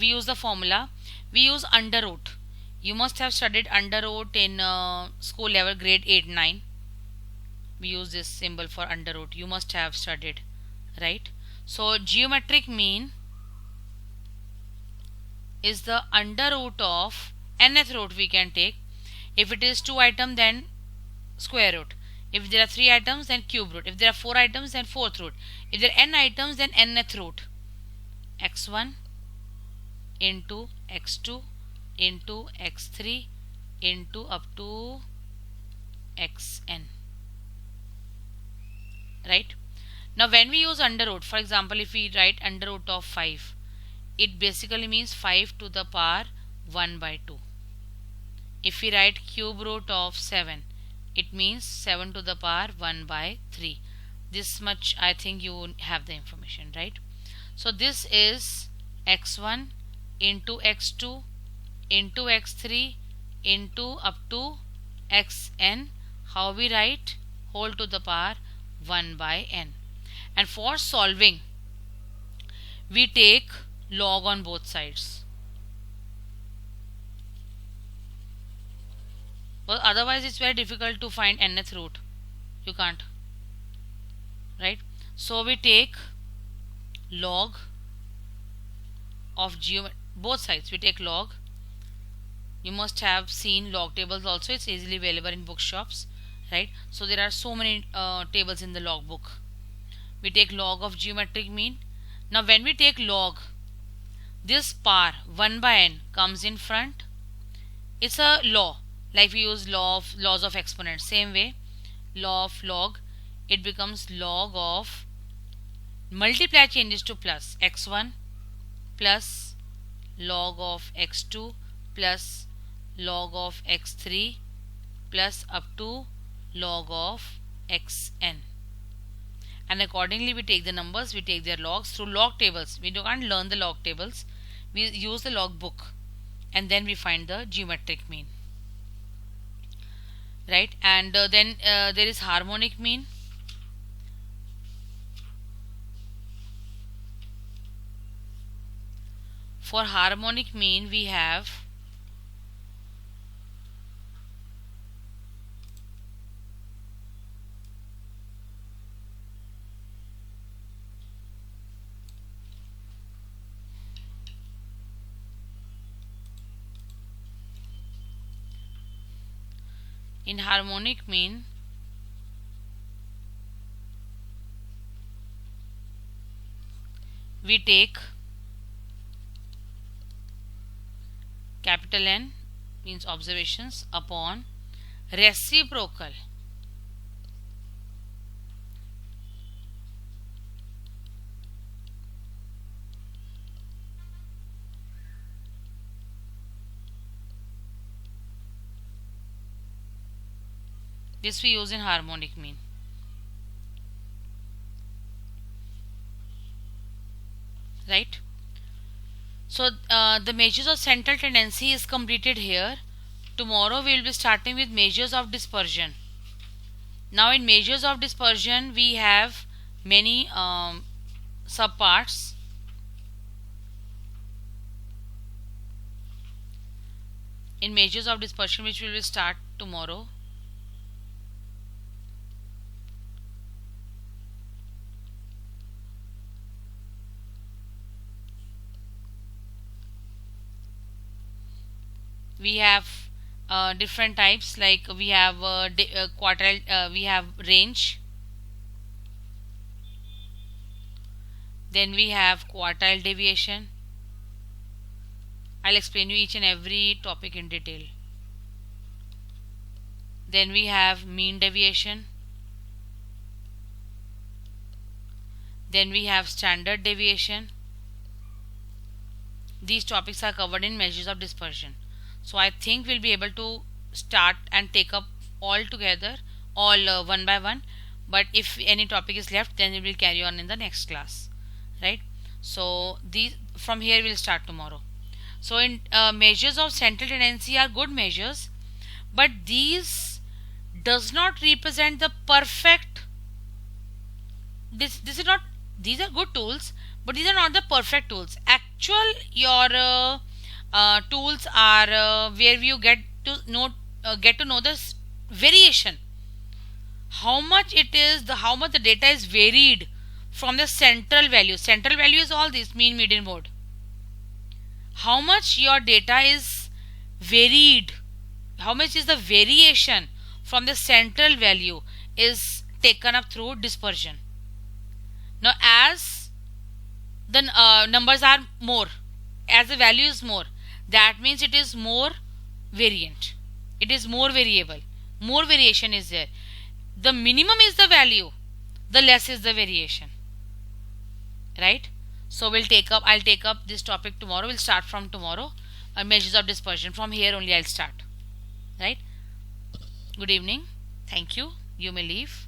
[SPEAKER 1] use the formula, we use under root. You must have studied under root in school level grade 8-9. We use this symbol for under root. You must have studied, right? So geometric mean is the under root of nth root we can take. If it is 2 items, then square root. If there are 3 items, then cube root. If there are 4 items, then fourth root. If there are n items, then nth root. x1 into x2 into x3 into up to xn. Right? Now when we use under root, for example, if we write under root of 5, it basically means 5 to the power 1 by 2. If we write cube root of 7, it means 7 to the power 1 by 3. This much I think you have the information, right? So this is x1 into x2 into x3 into up to xn. How we write? Whole to the power 1 by n. And for solving, we take log on both sides. Well, otherwise it's very difficult to find nth root. You can't. Right? So we take log of both sides. We take log. You must have seen log tables also. It's easily available in bookshops. Right? So there are so many tables in the log book. We take log of geometric mean. Now when we take log, this power 1 by n comes in front. It's a law, like we use laws of exponents. Same way, law of log, it becomes log of, multiply changes to plus, x1 plus log of x2 plus log of x3 plus up to log of xn, and accordingly we take the numbers, we take their logs through log tables. We can't learn the log tables, we use the log book, and then we find the geometric mean, right? And then there is harmonic mean. For harmonic mean we have in harmonic mean we take capital N means observations upon reciprocal. This we use in harmonic mean. Right? So the measures of central tendency is completed here. Tomorrow we will be starting with measures of dispersion. Now in measures of dispersion we have many subparts. In measures of dispersion, which we will start tomorrow, we have different types, like we have quartile, we have range, then we have quartile deviation. I'll explain you each and every topic in detail. Then we have mean deviation, then we have standard deviation. These topics are covered in measures of dispersion. So I think we'll be able to start and take up all together, all one by one. But if any topic is left, then we will carry on in the next class, right? So these from here we'll start tomorrow. So in measures of central tendency are good measures, but these does not represent the perfect. This is not. These are good tools, but these are not the perfect tools. Actual your tools are where you get to know this variation, how much it is, how much the data is varied from the central value. Central value is all this mean, median, mode. How much your data is varied, how much is the variation from the central value is taken up through dispersion. Now as the numbers are more, as the value is more, that means it is more variant, it is more variable, more variation is there. The minimum is the value, the less is the variation, right? So I'll take up this topic tomorrow. We'll start from tomorrow, measures of dispersion. From here only I'll start, right? Good evening, thank you, you may leave.